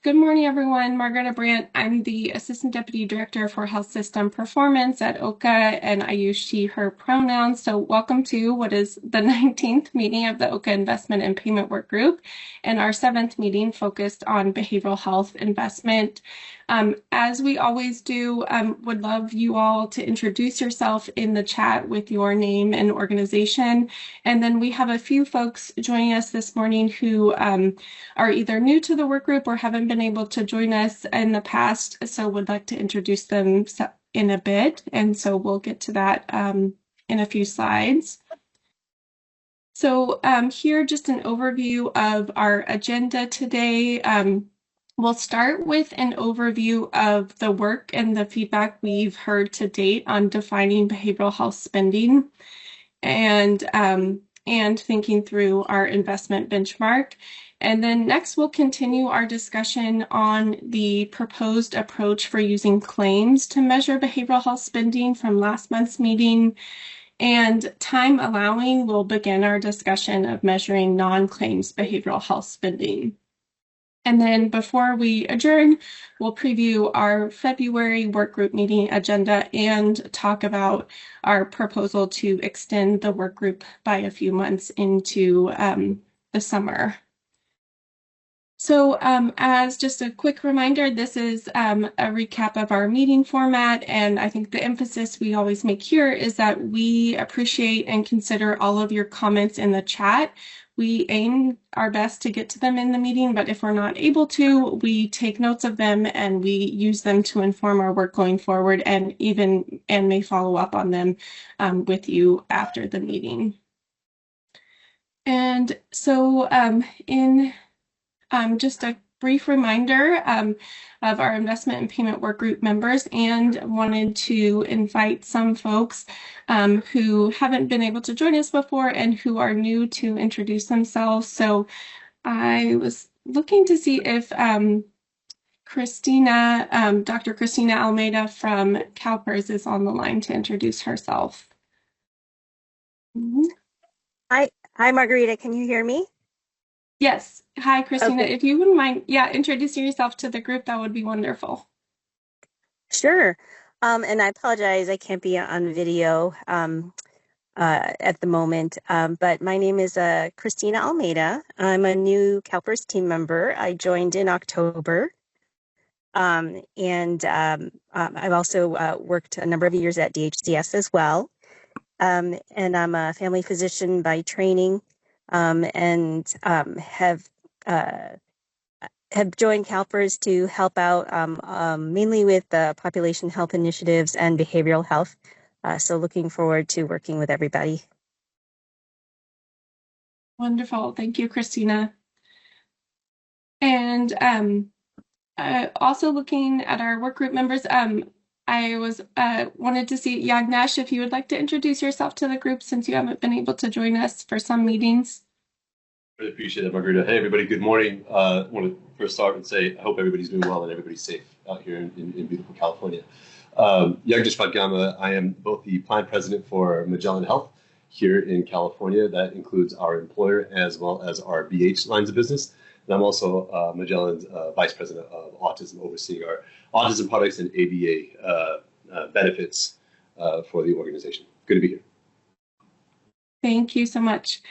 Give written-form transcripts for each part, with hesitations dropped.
Good morning, everyone. Margareta Brandt. I'm the Assistant Deputy Director for Health System Performance at OHCA, and I use she, her pronouns. So welcome to what is the 19th meeting of the OHCA Investment and Payment Work Group, and our 7th meeting focused on behavioral health investment. As we always do, would love you all to introduce yourself in the chat with your name and organization. And then we have a few folks joining us this morning who are either new to the work group or haven't been able to join us in the past, so would like to introduce them in a bit. And so we'll get to that in a few slides. So here, just an overview of our agenda today. We'll start with an overview of the work and the feedback we've heard to date on defining behavioral health spending and thinking through our investment benchmark. And then next, we'll continue our discussion on the proposed approach for using claims to measure behavioral health spending from last month's meeting. And time allowing, we'll begin our discussion of measuring non-claims behavioral health spending. And then before we adjourn, we'll preview our February workgroup meeting agenda and talk about our proposal to extend the workgroup by a few months into the summer. So as just a quick reminder, this is a recap of our meeting format, and I think the emphasis we always make here is that we appreciate and consider all of your comments in the chat. We aim our best to get to them in the meeting, but if we're not able to, we take notes of them and we use them to inform our work going forward and may follow up on them with you after the meeting. And so just a brief reminder of our investment and payment work group members, and wanted to invite some folks who haven't been able to join us before and who are new to introduce themselves. So I was looking to see if Dr. Christina Almeida from CalPERS is on the line to introduce herself. Hi, Margarita. Can you hear me? Yes. Hi, Christina. Okay. If you wouldn't mind, introducing yourself to the group, that would be wonderful. Sure. And I apologize, I can't be on video at the moment. But my name is Christina Almeida. I'm a new CalPERS team member. I joined in October. I've also worked a number of years at DHCS as well. And I'm a family physician by training, and have joined CalPERS to help out mainly with the population health initiatives and behavioral health. So looking forward to working with everybody. Wonderful. Thank you, Christina. And also looking at our work group members, I wanted to see, Yagnesh, if you would like to introduce yourself to the group since you haven't been able to join us for some meetings. Really appreciate it, Margarita. Hey, everybody, good morning. I want to first start and say I hope everybody's doing well and everybody's safe out here in beautiful California. Yagnesh Padgama, I am both the plant president for Magellan Health here in California. That includes our employer as well as our BH lines of business. And I'm also Magellan's vice president of autism, overseeing our autism products and ABA benefits for the organization. Good to be here. Thank you so much.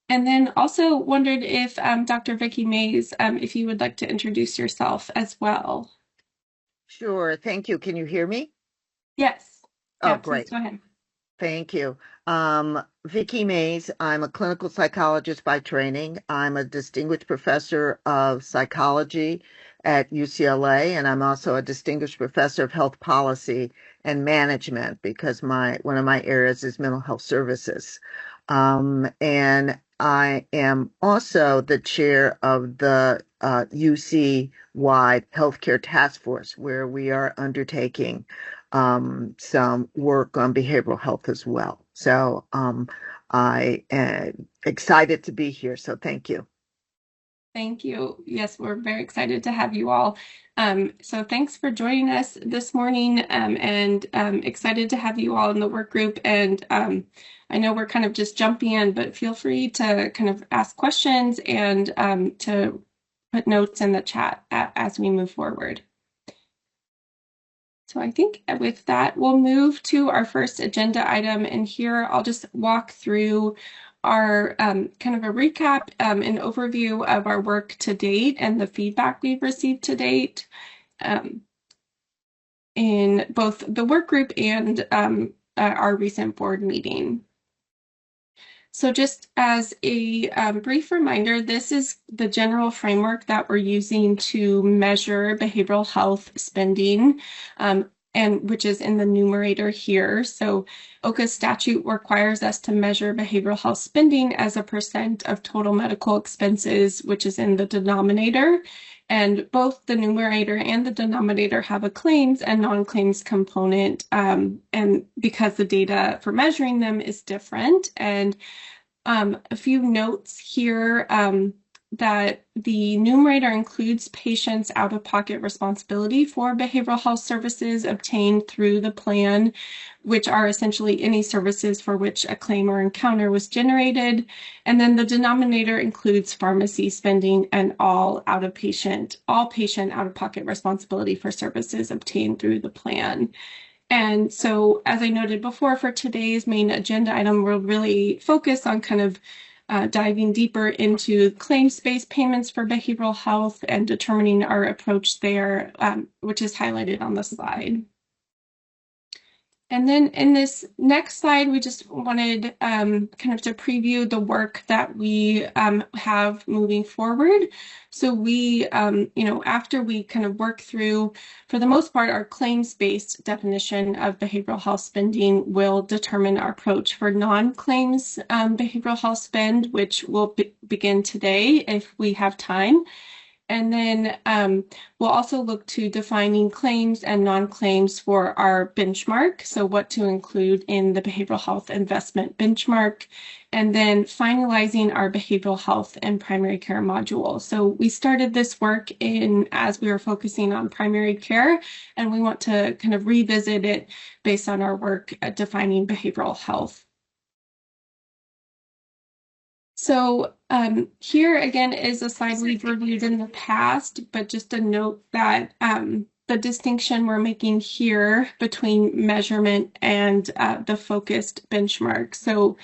And then also wondered if Dr. Vicki Mays, if you would like to introduce yourself as well. Sure. Thank you. Can you hear me? Yes. Oh, great. Please go ahead. Thank you. Vicki Mays, I'm a clinical psychologist by training. I'm a distinguished professor of psychology at UCLA, and I'm also a distinguished professor of health policy and management because one of my areas is mental health services. And I am also the chair of the UC-wide healthcare task force, where we are undertaking some work on behavioral health as well. So I am excited to be here. So thank you. Thank you. Yes, we're very excited to have you all. So thanks for joining us this morning, and excited to have you all in the work group. And I know we're kind of just jumping in, but feel free to kind of ask questions and to put notes in the chat as we move forward. So I think with that, we'll move to our first agenda item. And here I'll just walk through our kind of a recap, an overview of our work to date and the feedback we've received to date in both the work group and our recent board meeting. So just as a brief reminder, this is the general framework that we're using to measure behavioral health spending, and which is in the numerator here. So OHCA statute requires us to measure behavioral health spending as a % of total medical expenses, which is in the denominator. And both the numerator and the denominator have a claims and non-claims component, and because the data for measuring them is different. And a few notes here, that the numerator includes patients' out-of-pocket responsibility for behavioral health services obtained through the plan, which are essentially any services for which a claim or encounter was generated. And then the denominator includes pharmacy spending and all patient out-of-pocket responsibility for services obtained through the plan. And so, as I noted before, for today's main agenda item, we'll really focus on kind of diving deeper into claims-based payments for behavioral health and determining our approach there, which is highlighted on the slide. And then in this next slide, we just wanted kind of to preview the work that we have moving forward. So we, after we kind of work through, for the most part, our claims-based definition of behavioral health spending will determine our approach for non-claims behavioral health spend, which will begin today if we have time. And then we'll also look to defining claims and non-claims for our benchmark, so what to include in the behavioral health investment benchmark, and then finalizing our behavioral health and primary care module. So we started this work as we were focusing on primary care, and we want to kind of revisit it based on our work at defining behavioral health. So here again is a slide we've reviewed in the past, but just a note that the distinction we're making here between measurement and the focused benchmark. So,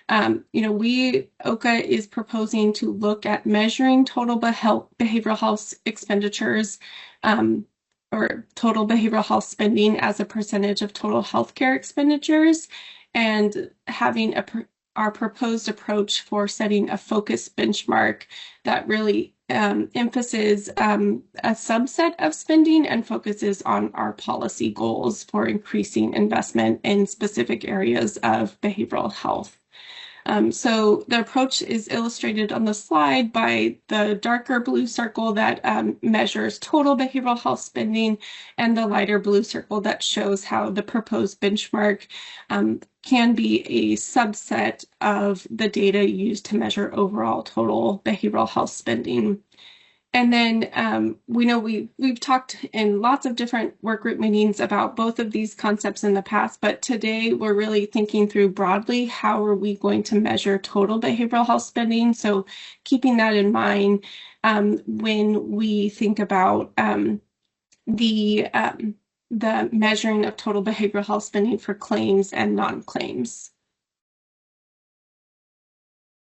OHCA is proposing to look at measuring total behavioral health expenditures or total behavioral health spending as a percentage of total healthcare expenditures, and having our proposed approach for setting a focused benchmark that really emphasizes a subset of spending and focuses on our policy goals for increasing investment in specific areas of behavioral health. So the approach is illustrated on the slide by the darker blue circle that measures total behavioral health spending, and the lighter blue circle that shows how the proposed benchmark can be a subset of the data used to measure overall total behavioral health spending. And then we know we've talked in lots of different work group meetings about both of these concepts in the past, but today we're really thinking through broadly how are we going to measure total behavioral health spending. So keeping that in mind when we think about the measuring of total behavioral health spending for claims and non-claims.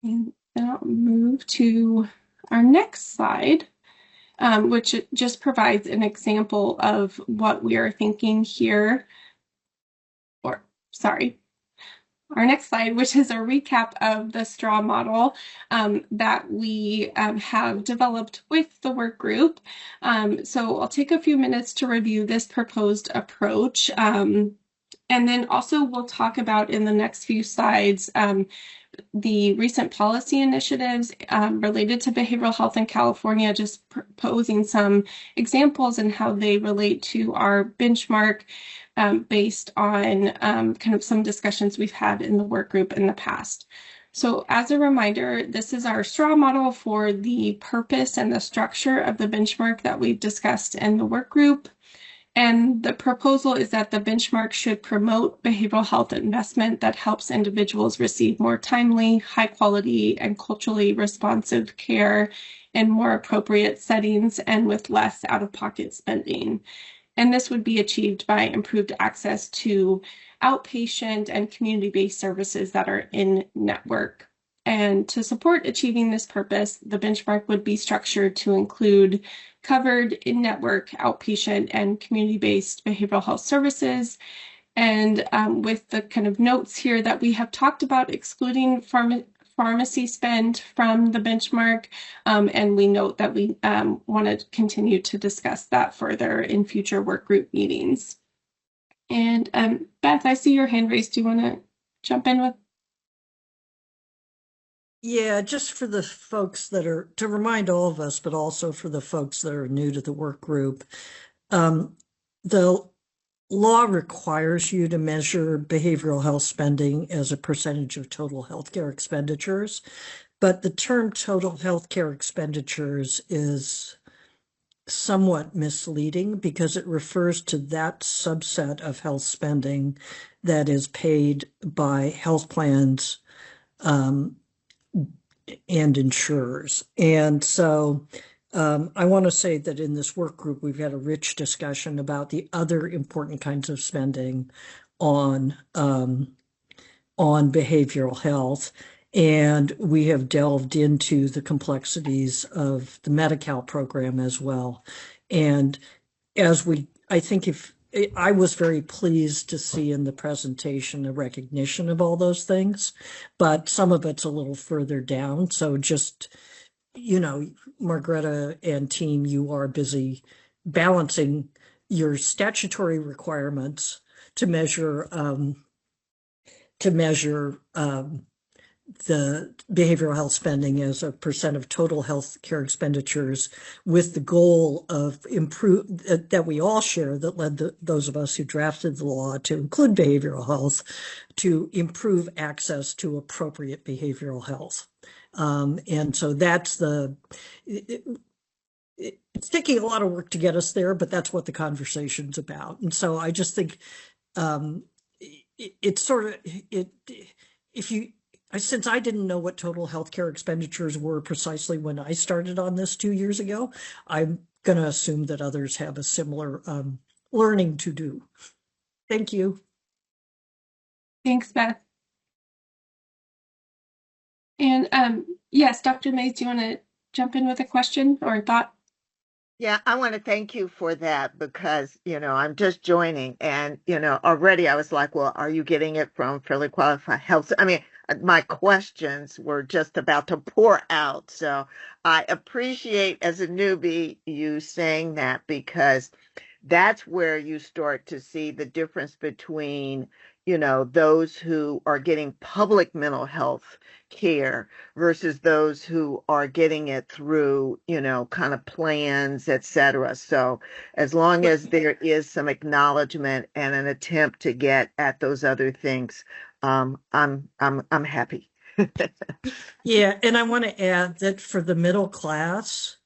And then I'll move to our next slide, which just provides an example of what we are thinking here. Our next slide, which is a recap of the straw model that we have developed with the work group. So I'll take a few minutes to review this proposed approach. And then also we'll talk about in the next few slides the recent policy initiatives related to behavioral health in California, just proposing some examples and how they relate to our benchmark based on kind of some discussions we've had in the work group in the past. So as a reminder, this is our straw model for the purpose and the structure of the benchmark that we've discussed in the work group. And the proposal is that the benchmark should promote behavioral health investment that helps individuals receive more timely, high quality, and culturally responsive care in more appropriate settings and with less out-of-pocket spending. And this would be achieved by improved access to outpatient and community-based services that are in network. And to support achieving this purpose, the benchmark would be structured to include covered in-network outpatient and community-based behavioral health services. And with the kind of notes here that we have talked about excluding pharmacy spend from the benchmark, and we note that we want to continue to discuss that further in future work group meetings. And Beth, I see your hand raised. Do you want to jump in with? Yeah, just for the folks that are, to remind all of us, but also for the folks that are new to the work group, the law requires you to measure behavioral health spending as a percentage of total healthcare expenditures, but the term total healthcare expenditures is somewhat misleading because it refers to that subset of health spending that is paid by health plans and insurers. And so I want to say that in this work group, we've had a rich discussion about the other important kinds of spending on behavioral health. And we have delved into the complexities of the Medi-Cal program as well. And I think I was very pleased to see in the presentation a recognition of all those things, but some of it's a little further down. So just, Margreta and team, you are busy balancing your statutory requirements to measure the behavioral health spending as a percent of total health care expenditures, with the goal of that we all share, that led those of us who drafted the law to include behavioral health, to improve access to appropriate behavioral health. And so that's it's taking a lot of work to get us there, but that's what the conversation's about. And so I just think it's sort of since I didn't know what total healthcare expenditures were precisely when I started on this 2 years ago, I'm going to assume that others have a similar learning to do. Thank you. Thanks, Beth. And yes, Dr. Mays, do you want to jump in with a question or a thought? Yeah, I want to thank you for that because, I'm just joining and, already I was like, well, are you getting it from Fairly Qualified Health? I mean, my questions were just about to pour out. So I appreciate, as a newbie, you saying that, because that's where you start to see the difference between, those who are getting public mental health care versus those who are getting it through, kind of plans, et cetera. So as long as there is some acknowledgement and an attempt to get at those other things, I'm happy. Yeah, and I want to add that for the middle class,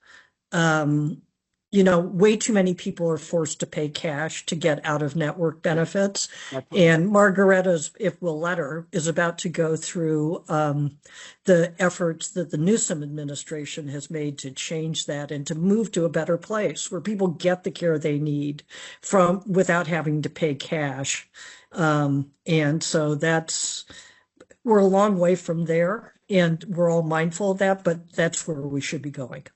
way too many people are forced to pay cash to get out of network benefits. And Margareta's, if we'll let her, is about to go through the efforts that the Newsom administration has made to change that and to move to a better place where people get the care they need without having to pay cash. And so we're a long way from there, and we're all mindful of that, but that's where we should be going.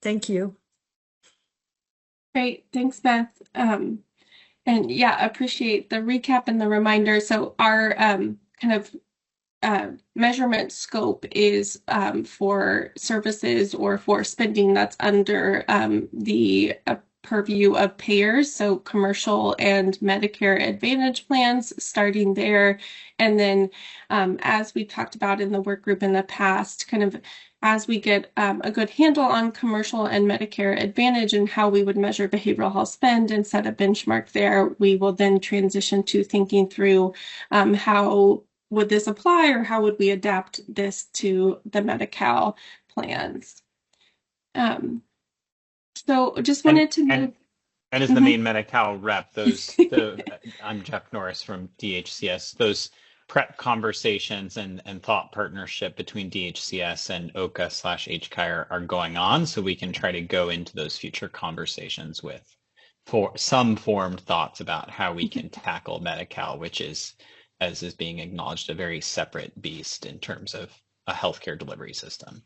Thank you. Great, thanks, Beth. And yeah, appreciate the recap and the reminder. So our kind of measurement scope is for services or for spending that's under the purview of payers, so commercial and Medicare Advantage plans, starting there. And then as we talked about in the work group in the past, kind of as we get a good handle on commercial and Medicare Advantage and how we would measure behavioral health spend and set a benchmark there, we will then transition to thinking through how would this apply, or how would we adapt this to the Medi-Cal plans? So just wanted to move. And as the main Medi-Cal rep, I'm Jeff Norris from DHCS. prep conversations and thought partnership between DHCS and OHCA/HCA are going on, so we can try to go into those future conversations with for some formed thoughts about how we can tackle Medi-Cal, which is, as is being acknowledged, a very separate beast in terms of a healthcare delivery system.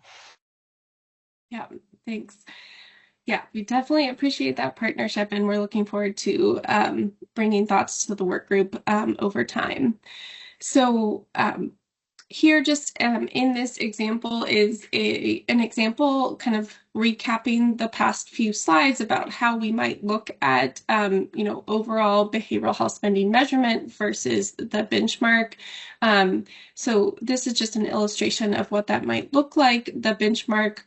Yeah, thanks. Yeah, we definitely appreciate that partnership, and we're looking forward to bringing thoughts to the work group over time. So here, just in this example, is an example kind of recapping the past few slides about how we might look at overall behavioral health spending measurement versus the benchmark. So this is just an illustration of what that might look like. The benchmark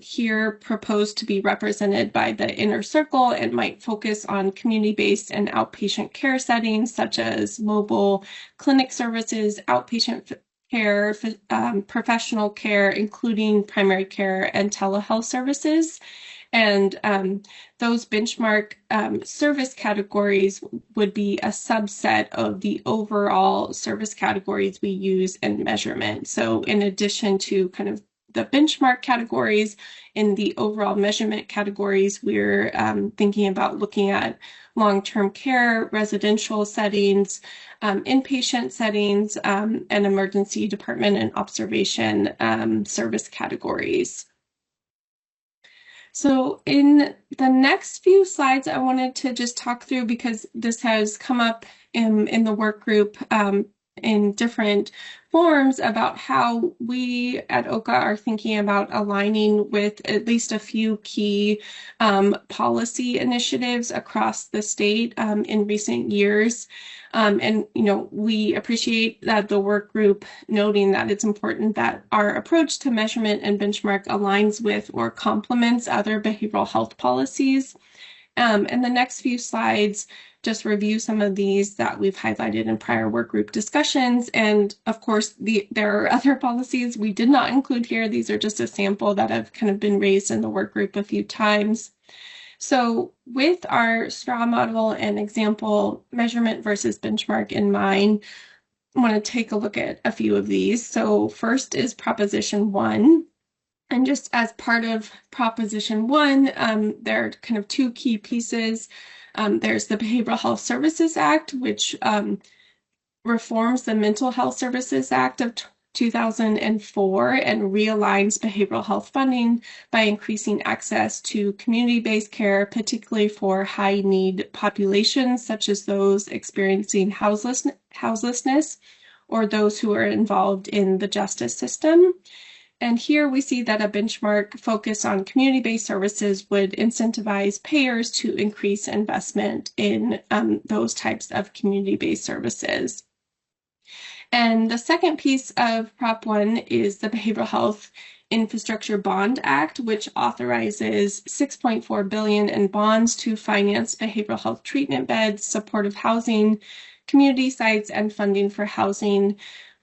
here proposed to be represented by the inner circle and might focus on community-based and outpatient care settings such as mobile clinic services, outpatient care, professional care, including primary care and telehealth services. And those benchmark service categories would be a subset of the overall service categories we use in measurement. So in addition to kind of the benchmark categories, in the overall measurement categories, we're thinking about looking at long-term care, residential settings, inpatient settings, and emergency department and observation service categories. So in the next few slides, I wanted to just talk through, because this has come up in the work group in different forms, about how we at OHCA are thinking about aligning with at least a few key policy initiatives across the state in recent years. And, we appreciate that the work group noting that it's important that our approach to measurement and benchmark aligns with or complements other behavioral health policies. And the next few slides just review some of these that we've highlighted in prior work group discussions. And of course, there are other policies we did not include here. These are just a sample that have kind of been raised in the work group a few times. So with our straw model and example measurement versus benchmark in mind, I want to take a look at a few of these. So first is Proposition 1. And just as part of Proposition 1, there are kind of two key pieces. There's the Behavioral Health Services Act, which reforms the Mental Health Services Act of 2004 and realigns behavioral health funding by increasing access to community-based care, particularly for high-need populations, such as those experiencing houselessness or those who are involved in the justice system. And here we see that a benchmark focus on community-based services would incentivize payers to increase investment in those types of community-based services. And the second piece of Prop 1 is the Behavioral Health Infrastructure Bond Act, which authorizes $6.4 billion in bonds to finance behavioral health treatment beds, supportive housing, community sites, and funding for housing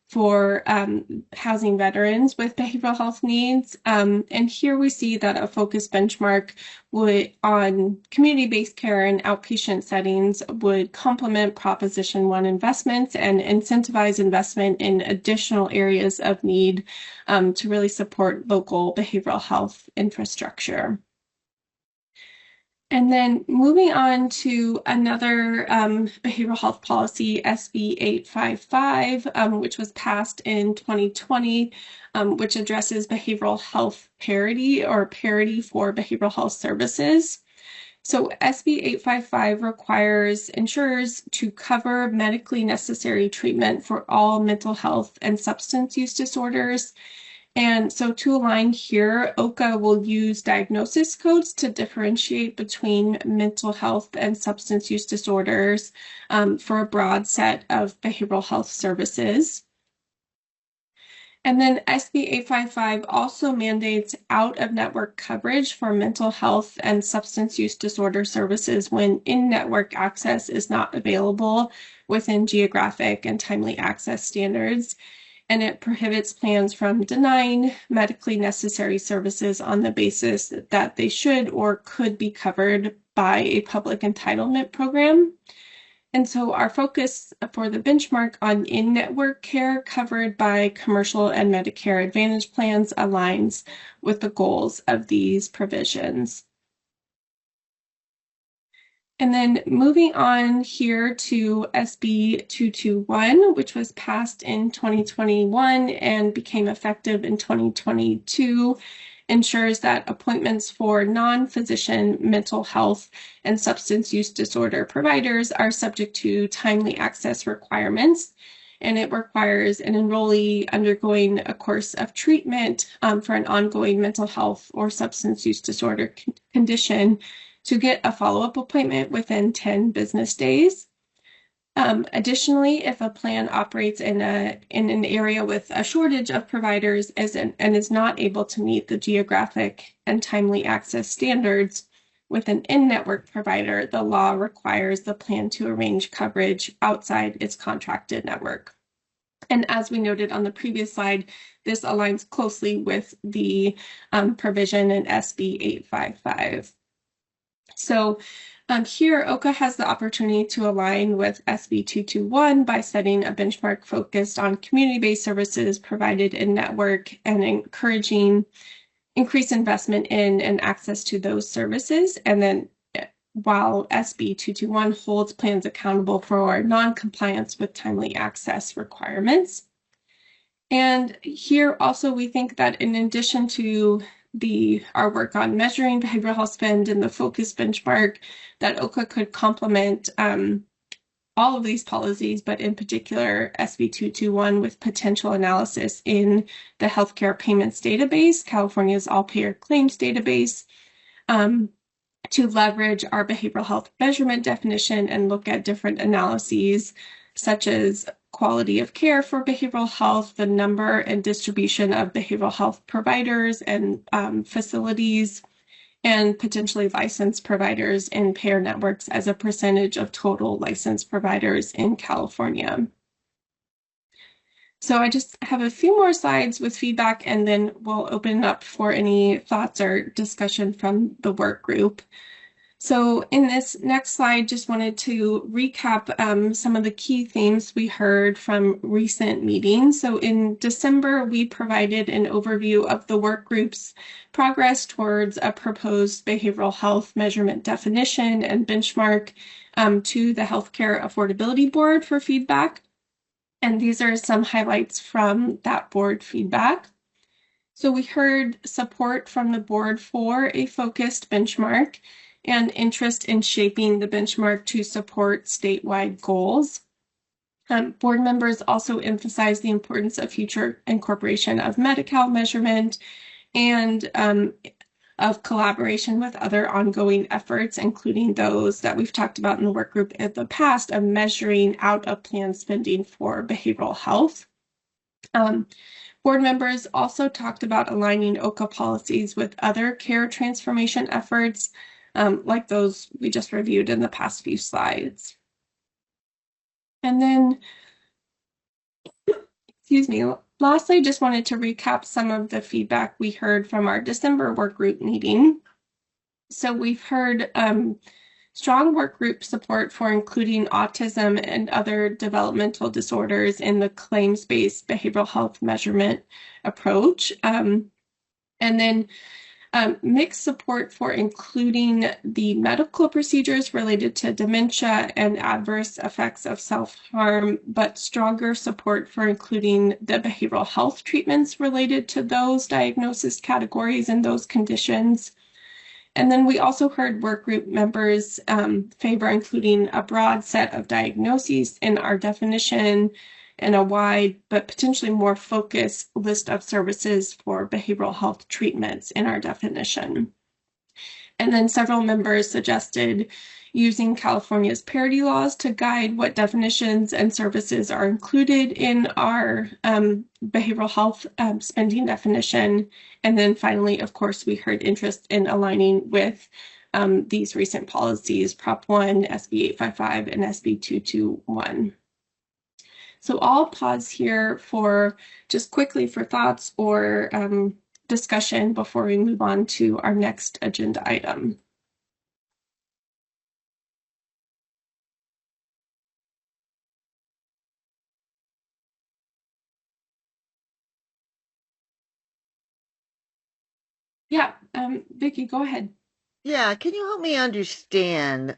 for housing veterans with behavioral health needs. And here we see that a focused benchmark on community-based care and outpatient settings would complement Proposition 1 investments and incentivize investment in additional areas of need to really support local behavioral health infrastructure. And then moving on to another behavioral health policy, SB 855, which was passed in 2020, which addresses behavioral health parity or parity for behavioral health services. So SB 855 requires insurers to cover medically necessary treatment for all mental health and substance use disorders. And so to align here, OHCA will use diagnosis codes to differentiate between mental health and substance use disorders for a broad set of behavioral health services. And then SB 855 also mandates out-of-network coverage for mental health and substance use disorder services when in-network access is not available within geographic and timely access standards. And it prohibits plans from denying medically necessary services on the basis that they should or could be covered by a public entitlement program. And so our focus for the benchmark on in-network care covered by commercial and Medicare Advantage plans aligns with the goals of these provisions. And then moving on here to SB 221, which was passed in 2021 and became effective in 2022, ensures that appointments for non-physician mental health and substance use disorder providers are subject to timely access requirements. And it requires an enrollee undergoing a course of treatment for an ongoing mental health or substance use disorder condition to get a follow-up appointment within 10 business days. Additionally, if a plan operates in an area with a shortage of providers and is not able to meet the geographic and timely access standards with an in-network provider, the law requires the plan to arrange coverage outside its contracted network. And as we noted on the previous slide, this aligns closely with the provision in SB 855. So here, OHCA has the opportunity to align with SB 221 by setting a benchmark focused on community-based services provided in network and encouraging increased investment in and access to those services. And then while SB 221 holds plans accountable for non-compliance with timely access requirements. And here also we think that in addition to our work on measuring behavioral health spend and the focus benchmark, that OHCA could complement all of these policies, but in particular SB 221 with potential analysis in the healthcare payments database, California's all-payer claims database, to leverage our behavioral health measurement definition and look at different analyses such as quality of care for behavioral health, the number and distribution of behavioral health providers and facilities, and potentially licensed providers in payer networks as a percentage of total licensed providers in California. So I just have a few more slides with feedback, and then we'll open up for any thoughts or discussion from the work group. So in this next slide, just wanted to recap some of the key themes we heard from recent meetings. So in December, we provided an overview of the work group's progress towards a proposed behavioral health measurement definition and benchmark to the Healthcare Affordability Board for feedback. And these are some highlights from that board feedback. So we heard support from the board for a focused benchmark and interest in shaping the benchmark to support statewide goals. Board members also emphasized the importance of future incorporation of Medi-Cal measurement and of collaboration with other ongoing efforts, including those that we've talked about in the work group in the past of measuring out of plan spending for behavioral health. Board members also talked about aligning OHCA policies with other care transformation efforts, like those we just reviewed in the past few slides. And then, excuse me, lastly, just wanted to recap some of the feedback we heard from our December work group meeting. So we've heard strong work group support for including autism and other developmental disorders in the claims-based behavioral health measurement approach. And then mixed support for including the medical procedures related to dementia and adverse effects of self-harm, but stronger support for including the behavioral health treatments related to those diagnosis categories and those conditions. And then we also heard work group members favor including a broad set of diagnoses in our definition and a wide but potentially more focused list of services for behavioral health treatments in our definition. And then several members suggested using California's parity laws to guide what definitions and services are included in our behavioral health spending definition. And then finally, of course, we heard interest in aligning with these recent policies, Prop 1, SB 855, and SB 221. So I'll pause here for just quickly for thoughts or discussion before we move on to our next agenda item. Yeah, Vicky, go ahead. Yeah, can you help me understand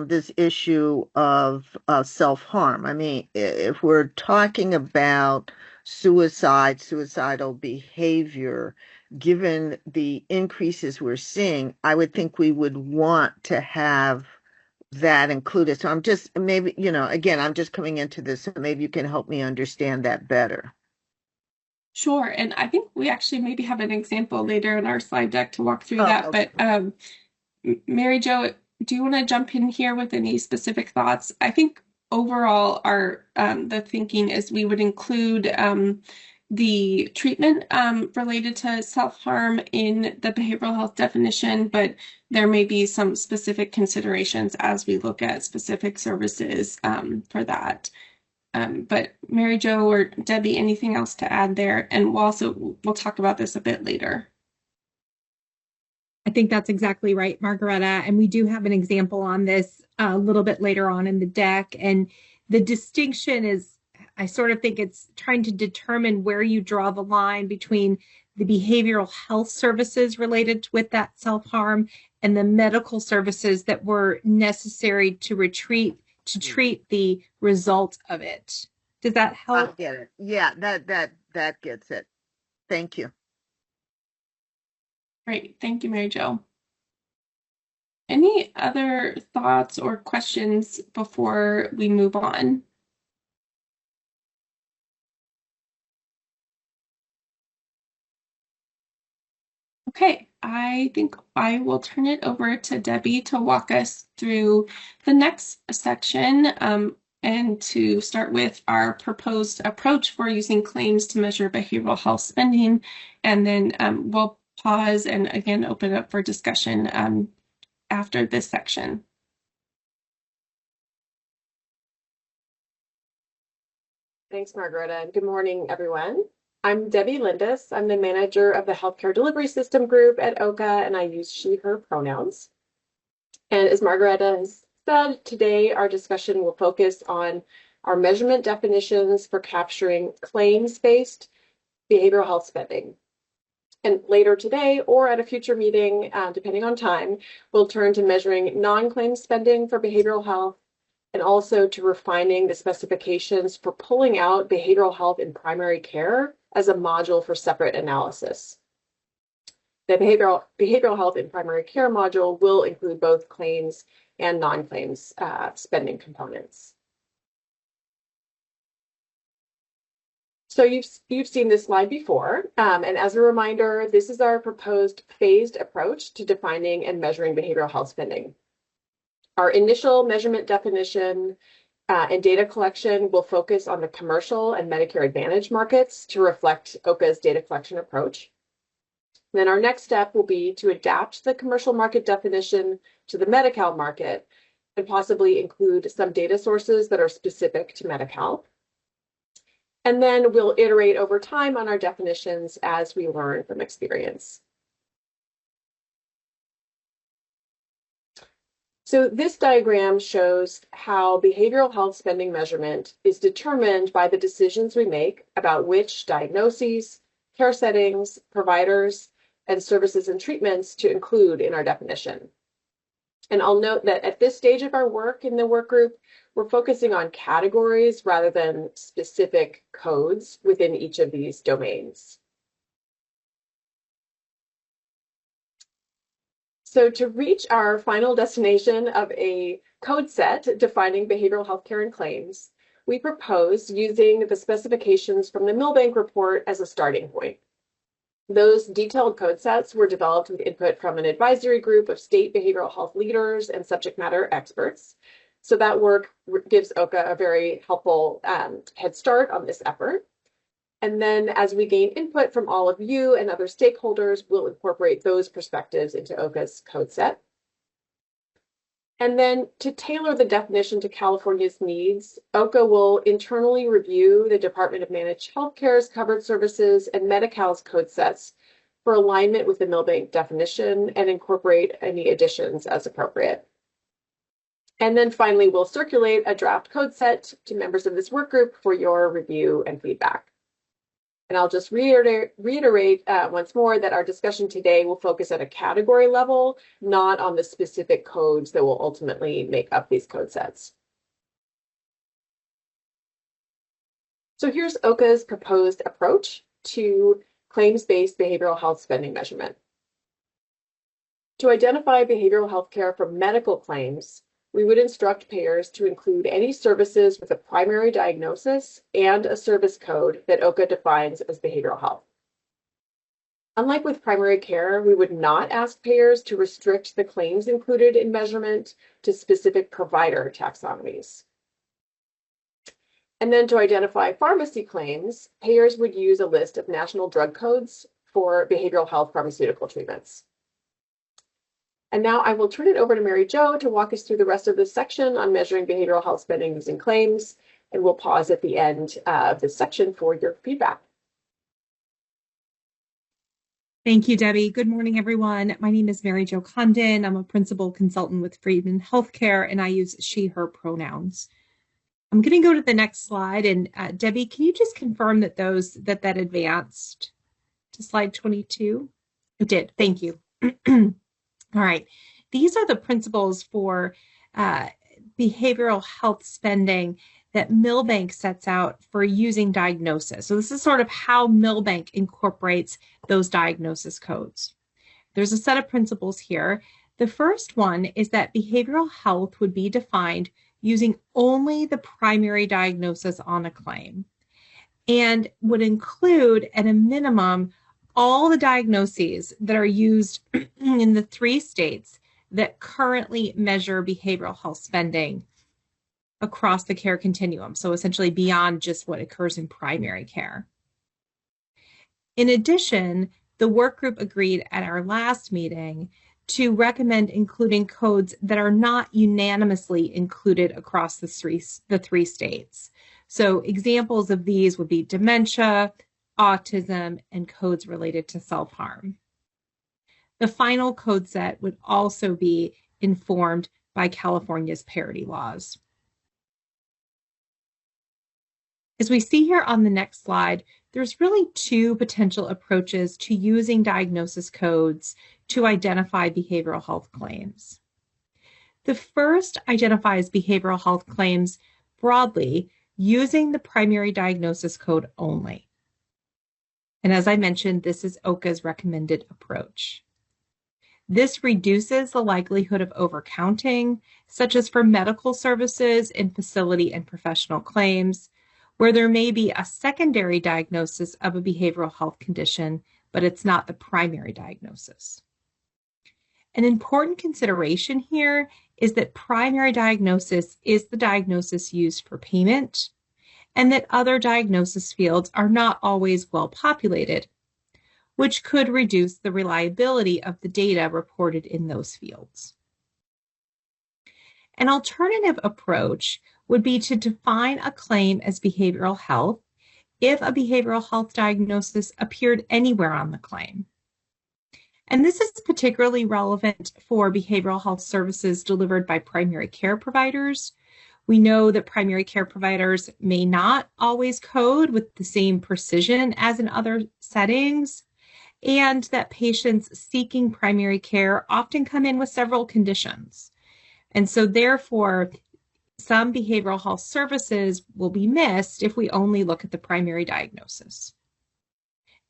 this issue of self-harm? I mean, if we're talking about suicidal behavior, given the increases we're seeing, I would think we would want to have that included. So I'm just maybe, again, I'm just coming into this, so maybe you can help me understand that better. Sure. And I think we actually maybe have an example later in our slide deck to walk through Oh, that. okay. But Mary Jo, do you want to jump in here with any specific thoughts? I think overall our the thinking is we would include the treatment related to self-harm in the behavioral health definition, but there may be some specific considerations as we look at specific services for that. But Mary Jo or Debbie, anything else to add there? And we'll talk about this a bit later. I think that's exactly right, Margareta. And we do have an example on this a little bit later on in the deck. And the distinction is, I sort of think it's trying to determine where you draw the line between the behavioral health services related with that self-harm and the medical services that were necessary to treat the result of it. Does that help? I get it. Yeah, that gets it. Thank you. Great. Thank you, Mary Jo. Any other thoughts or questions before we move on? Okay, I think I will turn it over to Debbie to walk us through the next section and to start with our proposed approach for using claims to measure behavioral health spending. And then we'll pause and again open up for discussion after this section. Thanks, Margareta, and good morning, everyone. I'm Debbie Lindis. I'm the manager of the Healthcare Delivery System Group at OHCA, and I use she, her pronouns. And as Margareta has said, today our discussion will focus on our measurement definitions for capturing claims-based behavioral health spending. And later today, or at a future meeting, depending on time, we'll turn to measuring non-claim spending for behavioral health, and also to refining the specifications for pulling out behavioral health in primary care as a module for separate analysis. The behavioral health in primary care module will include both claims and non-claims spending components. So you've seen this slide before, and as a reminder, this is our proposed phased approach to defining and measuring behavioral health spending. Our initial measurement definition and data collection will focus on the commercial and Medicare Advantage markets to reflect OHCA's data collection approach. Then our next step will be to adapt the commercial market definition to the Medi-Cal market and possibly include some data sources that are specific to Medi-Cal. And then we'll iterate over time on our definitions as we learn from experience. So this diagram shows how behavioral health spending measurement is determined by the decisions we make about which diagnoses, care settings, providers, and services and treatments to include in our definition. And I'll note that at this stage of our work in the work group, we're focusing on categories rather than specific codes within each of these domains. So to reach our final destination of a code set defining behavioral health care and claims, we propose using the specifications from the Milbank report as a starting point. Those detailed code sets were developed with input from an advisory group of state behavioral health leaders and subject matter experts. So that work gives OHCA a very helpful head start on this effort. And then as we gain input from all of you and other stakeholders, we'll incorporate those perspectives into OHCA's code set. And then to tailor the definition to California's needs, OHCA will internally review the Department of Managed Healthcare's covered services and Medi-Cal's code sets for alignment with the Milbank definition and incorporate any additions as appropriate. And then finally, we'll circulate a draft code set to members of this work group for your review and feedback. And I'll just reiterate once more that our discussion today will focus at a category level, not on the specific codes that will ultimately make up these code sets. So here's OHCA's proposed approach to claims-based behavioral health spending measurement. To identify behavioral health care for medical claims, we would instruct payers to include any services with a primary diagnosis and a service code that OHCA defines as behavioral health. Unlike with primary care, we would not ask payers to restrict the claims included in measurement to specific provider taxonomies. And then to identify pharmacy claims, payers would use a list of national drug codes for behavioral health pharmaceutical treatments. And now I will turn it over to Mary Jo to walk us through the rest of this section on measuring behavioral health spending using claims, and we'll pause at the end of this section for your feedback. Thank you, Debbie. Good morning, everyone. My name is Mary Jo Condon. I'm a principal consultant with Friedman Healthcare, and I use she, her pronouns. I'm going to go to the next slide, and Debbie, can you just confirm that that advanced to slide 22? It did. Thank you. All right. These are the principles for behavioral health spending that Milbank sets out for using diagnosis. So this is sort of how Milbank incorporates those diagnosis codes. There's a set of principles here. The first one is that behavioral health would be defined using only the primary diagnosis on a claim and would include, at a minimum, all the diagnoses that are used in the 3 states that currently measure behavioral health spending across the care continuum, so essentially beyond just what occurs in primary care. In addition, the work group agreed at our last meeting to recommend including codes that are not unanimously included across the 3 states. So examples of these would be dementia, autism, and codes related to self-harm. The final code set would also be informed by California's parity laws. As we see here on the next slide, there's really 2 potential approaches to using diagnosis codes to identify behavioral health claims. The first identifies behavioral health claims broadly using the primary diagnosis code only. And as I mentioned, this is OHCA's recommended approach. This reduces the likelihood of overcounting, such as for medical services in facility and professional claims, where there may be a secondary diagnosis of a behavioral health condition, but it's not the primary diagnosis. An important consideration here is that primary diagnosis is the diagnosis used for payment, and that other diagnosis fields are not always well populated, which could reduce the reliability of the data reported in those fields. An alternative approach would be to define a claim as behavioral health if a behavioral health diagnosis appeared anywhere on the claim. And this is particularly relevant for behavioral health services delivered by primary care providers. We know that primary care providers may not always code with the same precision as in other settings, and that patients seeking primary care often come in with several conditions. And so therefore, some behavioral health services will be missed if we only look at the primary diagnosis.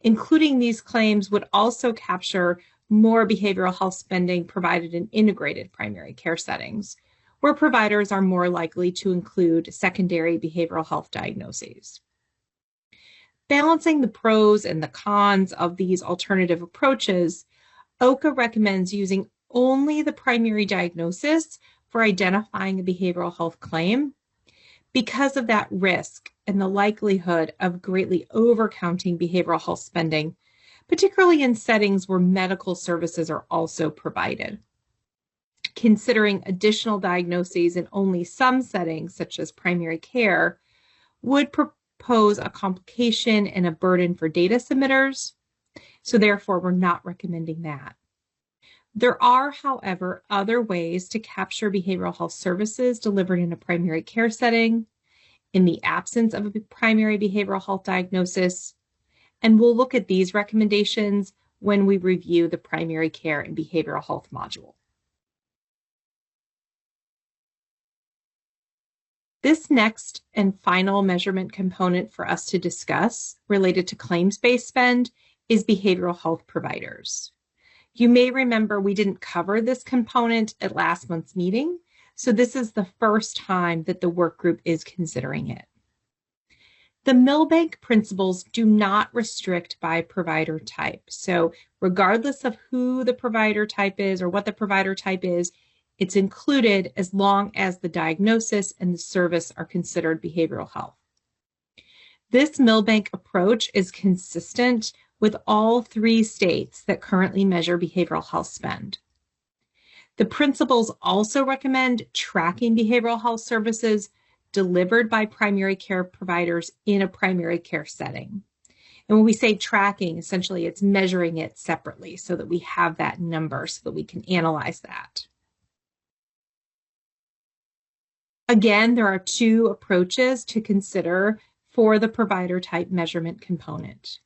Including these claims would also capture more behavioral health spending provided in integrated primary care settings, where providers are more likely to include secondary behavioral health diagnoses. Balancing the pros and the cons of these alternative approaches, OHCA recommends using only the primary diagnosis for identifying a behavioral health claim because of that risk and the likelihood of greatly overcounting behavioral health spending, particularly in settings where medical services are also provided. Considering additional diagnoses in only some settings, such as primary care, would pose a complication and a burden for data submitters, so therefore we're not recommending that. There are, however, other ways to capture behavioral health services delivered in a primary care setting, in the absence of a primary behavioral health diagnosis, And we'll look at these recommendations when we review the primary care and behavioral health module. This next and final measurement component for us to discuss related to claims-based spend is behavioral health providers. You may remember we didn't cover this component at last month's meeting, so this is the first time that the work group is considering it. The Milbank principles do not restrict by provider type. So regardless of who the provider type is or what the provider type is, it's included as long as the diagnosis and the service are considered behavioral health. This Milbank approach is consistent with all 3 states that currently measure behavioral health spend. The principles also recommend tracking behavioral health services delivered by primary care providers in a primary care setting. And when we say tracking, essentially it's measuring it separately so that we have that number so that we can analyze that. Again, there are 2 approaches to consider for the provider type measurement component.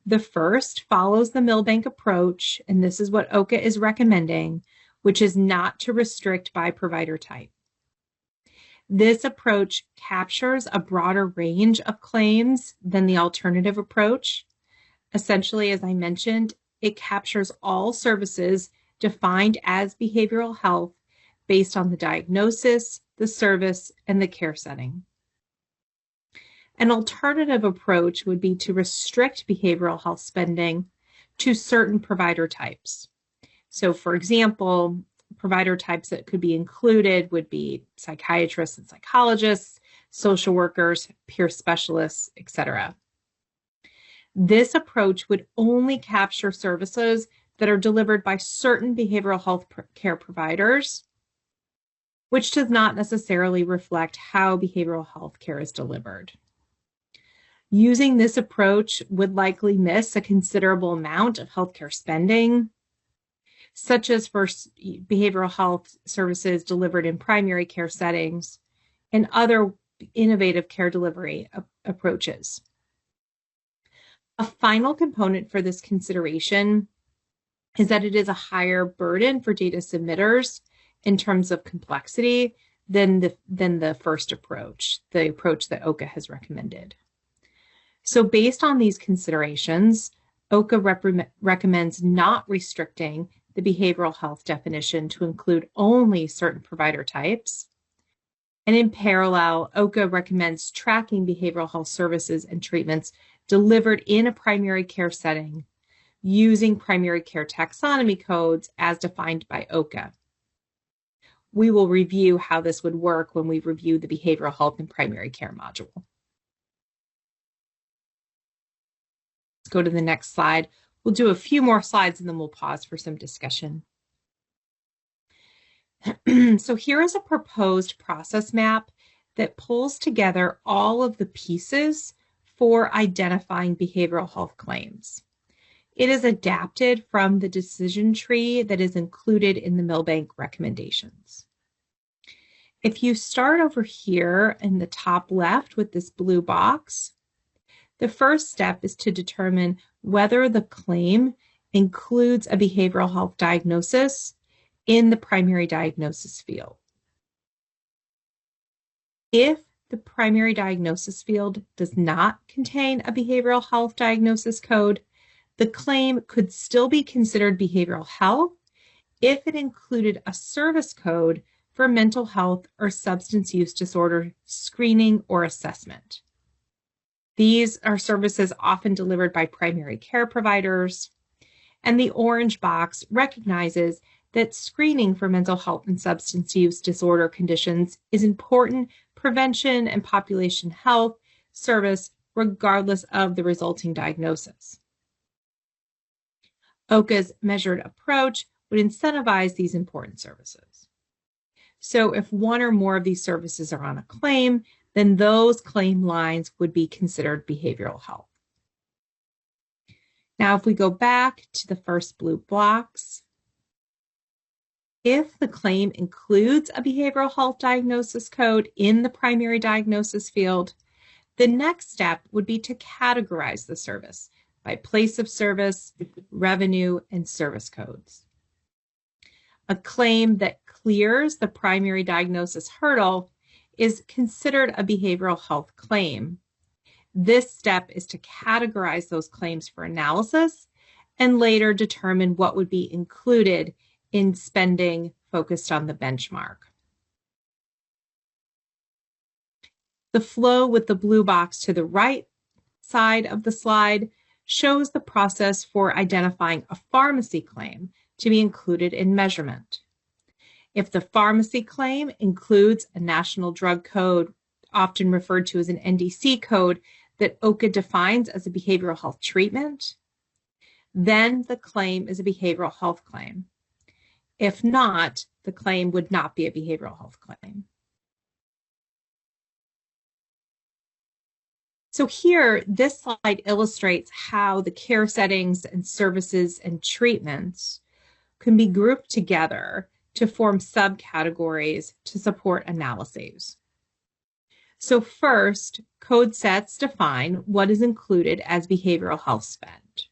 The first follows the Milbank approach, and this is what OHCA is recommending, which is not to restrict by provider type. This approach captures a broader range of claims than the alternative approach. Essentially, as I mentioned, it captures all services defined as behavioral health based on the diagnosis, the service, and the care setting. An alternative approach would be to restrict behavioral health spending to certain provider types. So, for example, provider types that could be included would be psychiatrists and psychologists, social workers, peer specialists, etc. This approach would only capture services that are delivered by certain behavioral health care providers, which does not necessarily reflect how behavioral health care is delivered. Using this approach would likely miss a considerable amount of healthcare spending, such as for behavioral health services delivered in primary care settings and other innovative care delivery approaches. A final component for this consideration is that it is a higher burden for data submitters in terms of complexity than the first approach, the approach that OHCA has recommended. So based on these considerations, OHCA recommends not restricting the behavioral health definition to include only certain provider types. And in parallel, OHCA recommends tracking behavioral health services and treatments delivered in a primary care setting using primary care taxonomy codes as defined by OHCA. We will review how this would work when we review the behavioral health and primary care module. Let's go to the next slide. We'll do a few more slides and then we'll pause for some discussion. So here is a proposed process map that pulls together all of the pieces for identifying behavioral health claims. It is adapted from the decision tree that is included in the Milbank recommendations. If you start over here in the top left with this blue box, the first step is to determine whether the claim includes a behavioral health diagnosis in the primary diagnosis field. If the primary diagnosis field does not contain a behavioral health diagnosis code, the claim could still be considered behavioral health if it included a service code for mental health or substance use disorder screening or assessment. These are services often delivered by primary care providers, and the orange box recognizes that screening for mental health and substance use disorder conditions is important prevention and population health service regardless of the resulting diagnosis. OHCA's measured approach would incentivize these important services. So if one or more of these services are on a claim, then those claim lines would be considered behavioral health. Now, if we go back to the first blue box, if the claim includes a behavioral health diagnosis code in the primary diagnosis field, The next step would be to categorize the service by place of service, revenue, and service codes. A claim that clears the primary diagnosis hurdle is considered a behavioral health claim. This step is to categorize those claims for analysis and later determine what would be included in spending focused on the benchmark. The flow with the blue box to the right side of the slide shows the process for identifying a pharmacy claim to be included in measurement. If the pharmacy claim includes a national drug code, often referred to as an NDC code, that OHCA defines as a behavioral health treatment, then the claim is a behavioral health claim. If not, the claim would not be a behavioral health claim. So here, this slide illustrates how the care settings and services and treatments can be grouped together to form subcategories to support analyses. So first, code sets define what is included as behavioral health spend.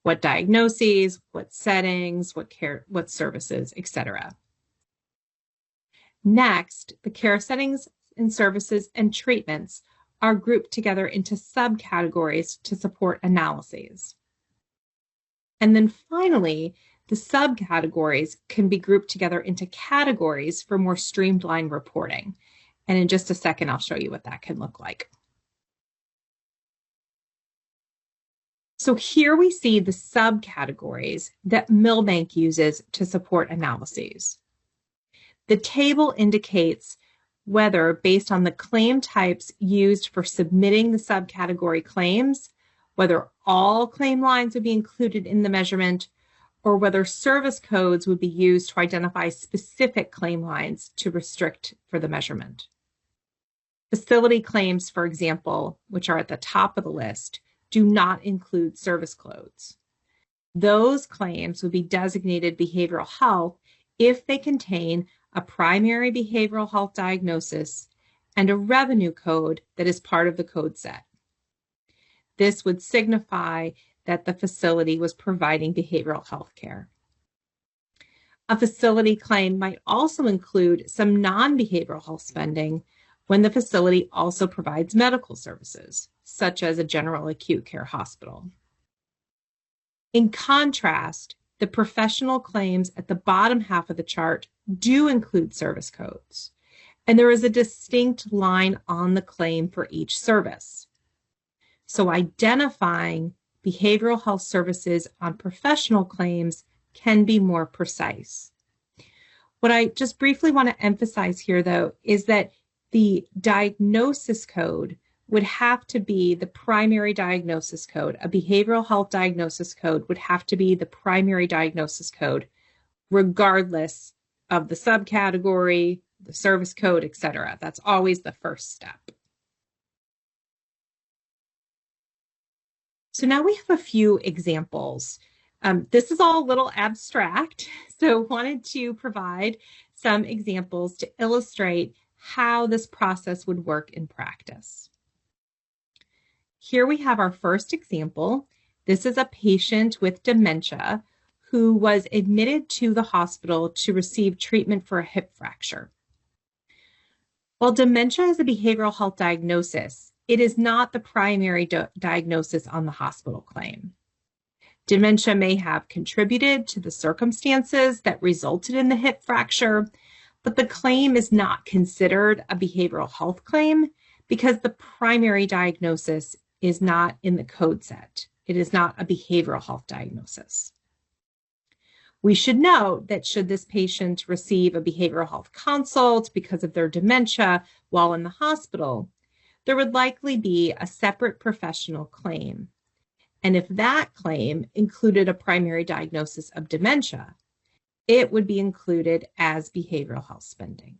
What diagnoses, what settings, what care, what services, etc. Next, the care settings and services and treatments are grouped together into subcategories to support analyses. And then finally, the subcategories can be grouped together into categories for more streamlined reporting. And in just a second, I'll show you what that can look like. So here we see the subcategories that Milbank uses to support analyses. The table indicates whether, based on the claim types used for submitting the subcategory claims, whether all claim lines would be included in the measurement, or whether service codes would be used to identify specific claim lines to restrict for the measurement. Facility claims, for example, which are at the top of the list, do not include service codes. Those claims would be designated behavioral health if they contain a primary behavioral health diagnosis and a revenue code that is part of the code set. This would signify that the facility was providing behavioral health care. A facility claim might also include some non-behavioral health spending when the facility also provides medical services, such as a general acute care hospital. In contrast, the professional claims at the bottom half of the chart do include service codes, and there is a distinct line on the claim for each service. So identifying behavioral health services on professional claims can be more precise. What I just briefly want to emphasize here, though, is that the diagnosis code would have to be the primary diagnosis code. A behavioral health diagnosis code would have to be the primary diagnosis code, regardless of the subcategory, the service code, etc. That's always the first step. So now we have a few examples. This is all a little abstract, so wanted to provide some examples to illustrate how this process would work in practice. Here we have our first example. This is a patient with dementia who was admitted to the hospital to receive treatment for a hip fracture. While dementia is a behavioral health diagnosis, it is not the primary diagnosis on the hospital claim. Dementia may have contributed to the circumstances that resulted in the hip fracture, but the claim is not considered a behavioral health claim because the primary diagnosis is not in the code set. It is not a behavioral health diagnosis. We should note that should this patient receive a behavioral health consult because of their dementia while in the hospital, there would likely be a separate professional claim. And if that claim included a primary diagnosis of dementia, it would be included as behavioral health spending.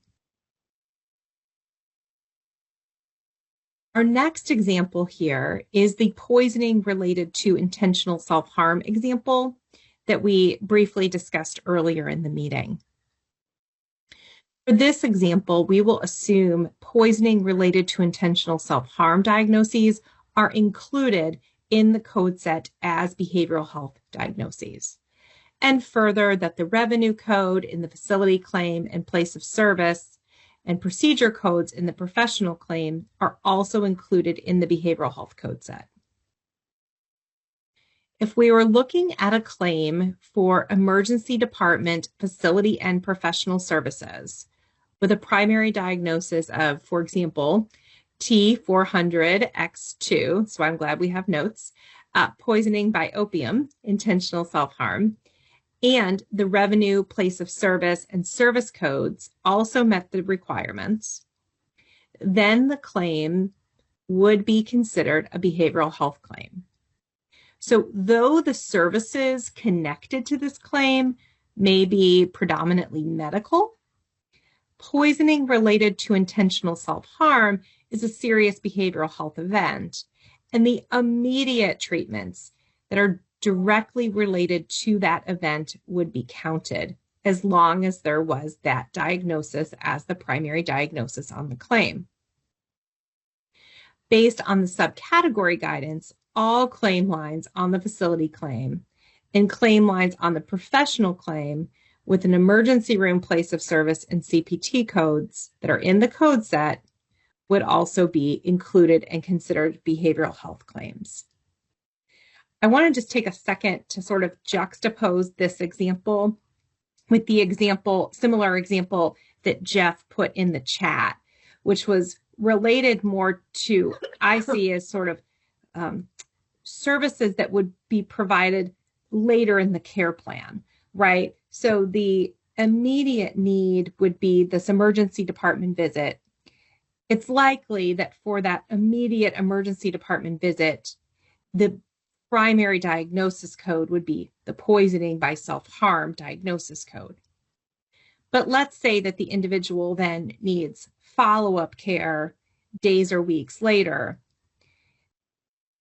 Our next example here is the poisoning related to intentional self-harm example that we briefly discussed earlier in the meeting. For this example, we will assume poisoning related to intentional self-harm diagnoses are included in the code set as behavioral health diagnoses. And further, that the revenue code in the facility claim and place of service and procedure codes in the professional claim are also included in the behavioral health code set. If we were looking at a claim for emergency department, facility, and professional services with a primary diagnosis of, for example, T400X2, so I'm glad we have notes, poisoning by opium, intentional self-harm, and the revenue, place of service, and service codes also met the requirements, then the claim would be considered a behavioral health claim. So though the services connected to this claim may be predominantly medical, poisoning related to intentional self-harm is a serious behavioral health event, and the immediate treatments that are directly related to that event would be counted as long as there was that diagnosis as the primary diagnosis on the claim. Based on the subcategory guidance, all claim lines on the facility claim and claim lines on the professional claim with an emergency room, place of service, and CPT codes that are in the code set would also be included and considered behavioral health claims. I want to just take a second to sort of juxtapose this example with the similar example that Jeff put in the chat, which was related more to, I see as sort of services that would be provided later in the care plan, right? So the immediate need would be this emergency department visit. It's likely that for that immediate emergency department visit, the primary diagnosis code would be the poisoning by self-harm diagnosis code. But let's say that the individual then needs follow-up care days or weeks later.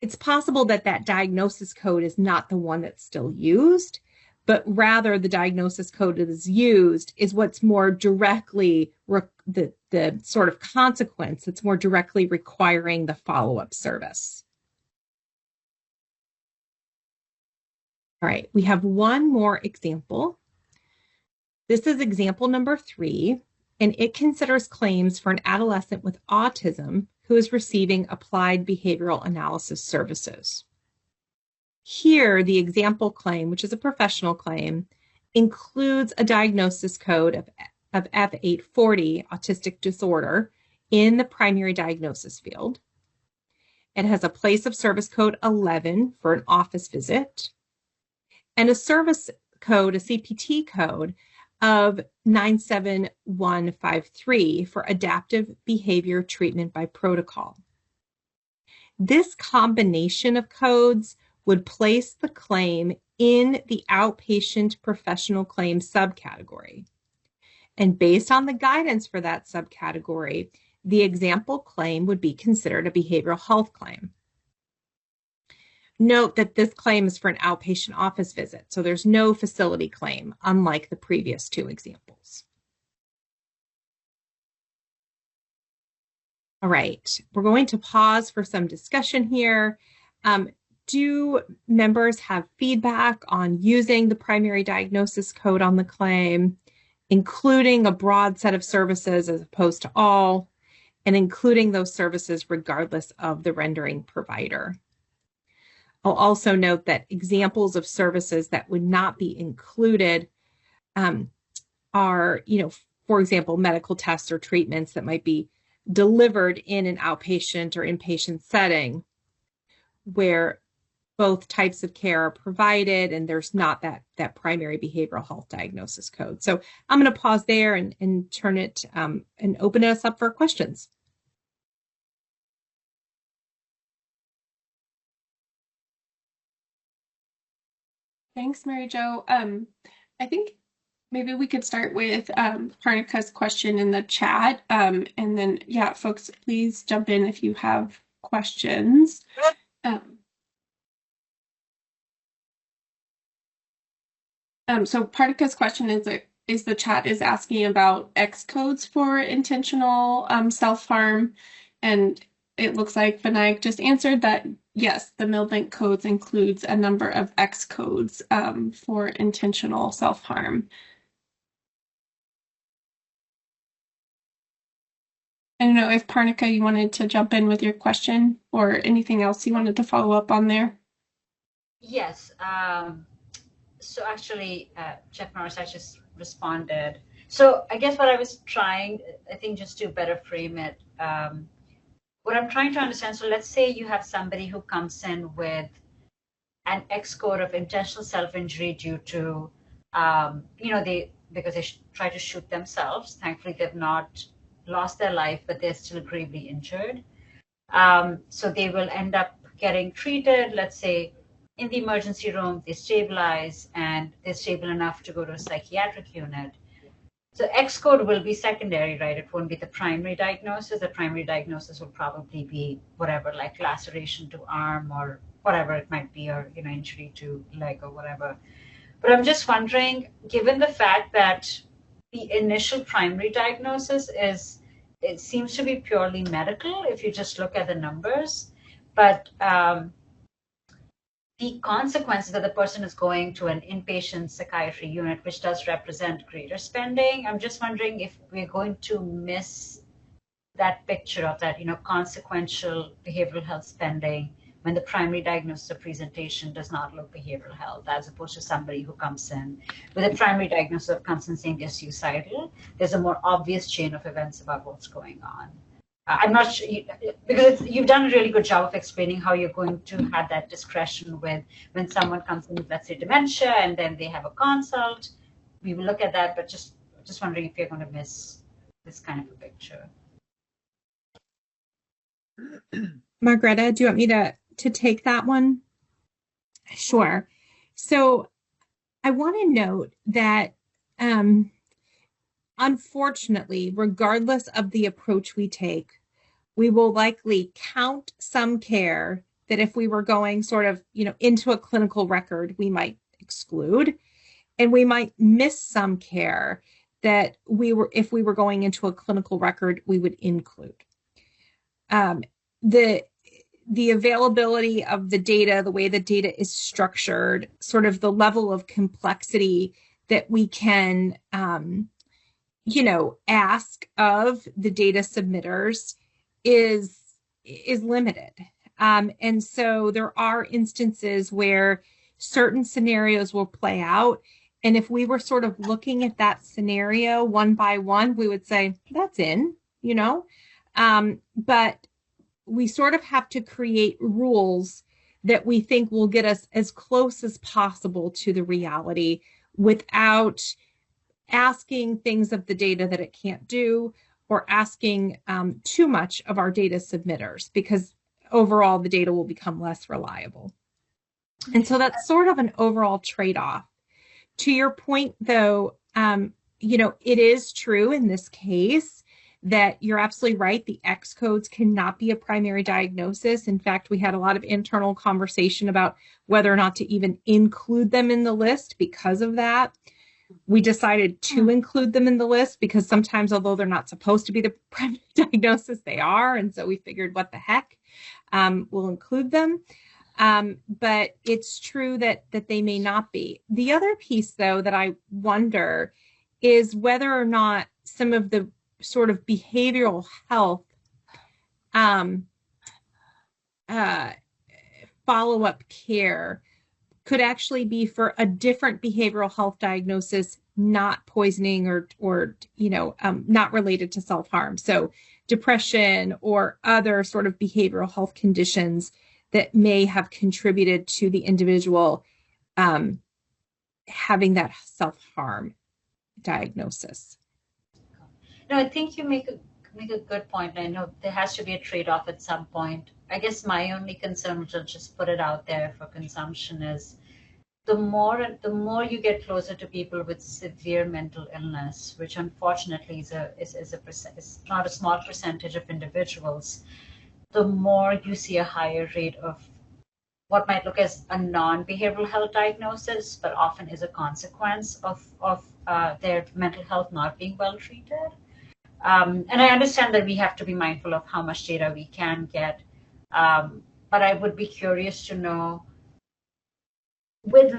It's possible that that diagnosis code is not the one that's still used, but rather the diagnosis code that is used is what's more directly the sort of consequence that's more directly requiring the follow-up service. All right, we have one more example. This is example number 3, and it considers claims for an adolescent with autism who is receiving applied behavioral analysis services. Here, the example claim, which is a professional claim, includes a diagnosis code of F840, autistic disorder, in the primary diagnosis field. It has a place of service code 11 for an office visit, and a service code, a CPT code, of 97153 for adaptive behavior treatment by protocol. This combination of codes would place the claim in the outpatient professional claim subcategory. And based on the guidance for that subcategory, the example claim would be considered a behavioral health claim. Note that this claim is for an outpatient office visit, so there's no facility claim, unlike the previous 2 examples. All right, we're going to pause for some discussion here. Do members have feedback on using the primary diagnosis code on the claim, including a broad set of services as opposed to all, and including those services regardless of the rendering provider? I'll also note that examples of services that would not be included are, for example, medical tests or treatments that might be delivered in an outpatient or inpatient setting where both types of care are provided and there's not that primary behavioral health diagnosis code. So I'm going to pause there and turn it and open us up for questions. Thanks, Mary Jo. I think maybe we could start with Parnika's question in the chat. And then, yeah, folks, please jump in if you have questions. So Parnika's question is the chat is asking about X codes for intentional self-harm. And it looks like Vinayak just answered that, yes, the Milbank codes includes a number of X codes for intentional self-harm. I don't know if Parnika, you wanted to jump in with your question or anything else you wanted to follow up on there. Yes. So actually, Jeff Norris, I just responded. So I guess what I was trying, I think just to better frame it, what I'm trying to understand, so let's say you have somebody who comes in with an X code of intentional self-injury due to, because they try to shoot themselves. Thankfully, they've not lost their life, but they're still gravely injured. So they will end up getting treated, let's say, in the emergency room, they stabilize, and they're stable enough to go to a psychiatric unit. So X code will be secondary, right? It won't be the primary diagnosis. The primary diagnosis will probably be whatever, like laceration to arm or whatever it might be, or injury to leg or whatever. But I'm just wondering, given the fact that the initial primary diagnosis it seems to be purely medical if you just look at the numbers, but the consequences that the person is going to an inpatient psychiatry unit, which does represent greater spending. I'm just wondering if we're going to miss that picture of that, consequential behavioral health spending when the primary diagnosis or presentation does not look behavioral health, as opposed to somebody who comes in with a primary diagnosis of comes in saying they're suicidal. There's a more obvious chain of events about what's going on. I'm not sure, because you've done a really good job of explaining how you're going to have that discretion with when someone comes in with, let's say, dementia, and then they have a consult. We will look at that, but just wondering if you're going to miss this kind of a picture. Margareta, do you want me to take that one? Sure. So I want to note that unfortunately, regardless of the approach we take, we will likely count some care that if we were going sort of, into a clinical record, we might exclude, and we might miss some care that if we were going into a clinical record, we would include. The availability of the data, the way the data is structured, sort of the level of complexity that we can, ask of the data submitters is limited. And so there are instances where certain scenarios will play out. And if we were sort of looking at that scenario one by one, we would say, that's in, but we sort of have to create rules that we think will get us as close as possible to the reality without asking things of the data that it can't do, or asking too much of our data submitters, because overall the data will become less reliable. And so that's sort of an overall trade-off. To your point, though, it is true in this case that you're absolutely right. The X codes cannot be a primary diagnosis. In fact, we had a lot of internal conversation about whether or not to even include them in the list because of that. We decided to include them in the list because sometimes, although they're not supposed to be the primary diagnosis, they are. And so we figured, what the heck, we'll include them. But it's true that they may not be. The other piece, though, that I wonder is whether or not some of the sort of behavioral health follow-up care could actually be for a different behavioral health diagnosis, not poisoning or not related to self-harm. So depression or other sort of behavioral health conditions that may have contributed to the individual having that self-harm diagnosis. No, I think you make a good point. I know there has to be a trade-off at some point. I guess my only concern, which I'll just put it out there for consumption, is the more you get closer to people with severe mental illness, which unfortunately is not a small percentage of individuals, the more you see a higher rate of what might look as a non-behavioral health diagnosis, but often is a consequence of their mental health not being well treated. And I understand that we have to be mindful of how much data we can get, but I would be curious to know, with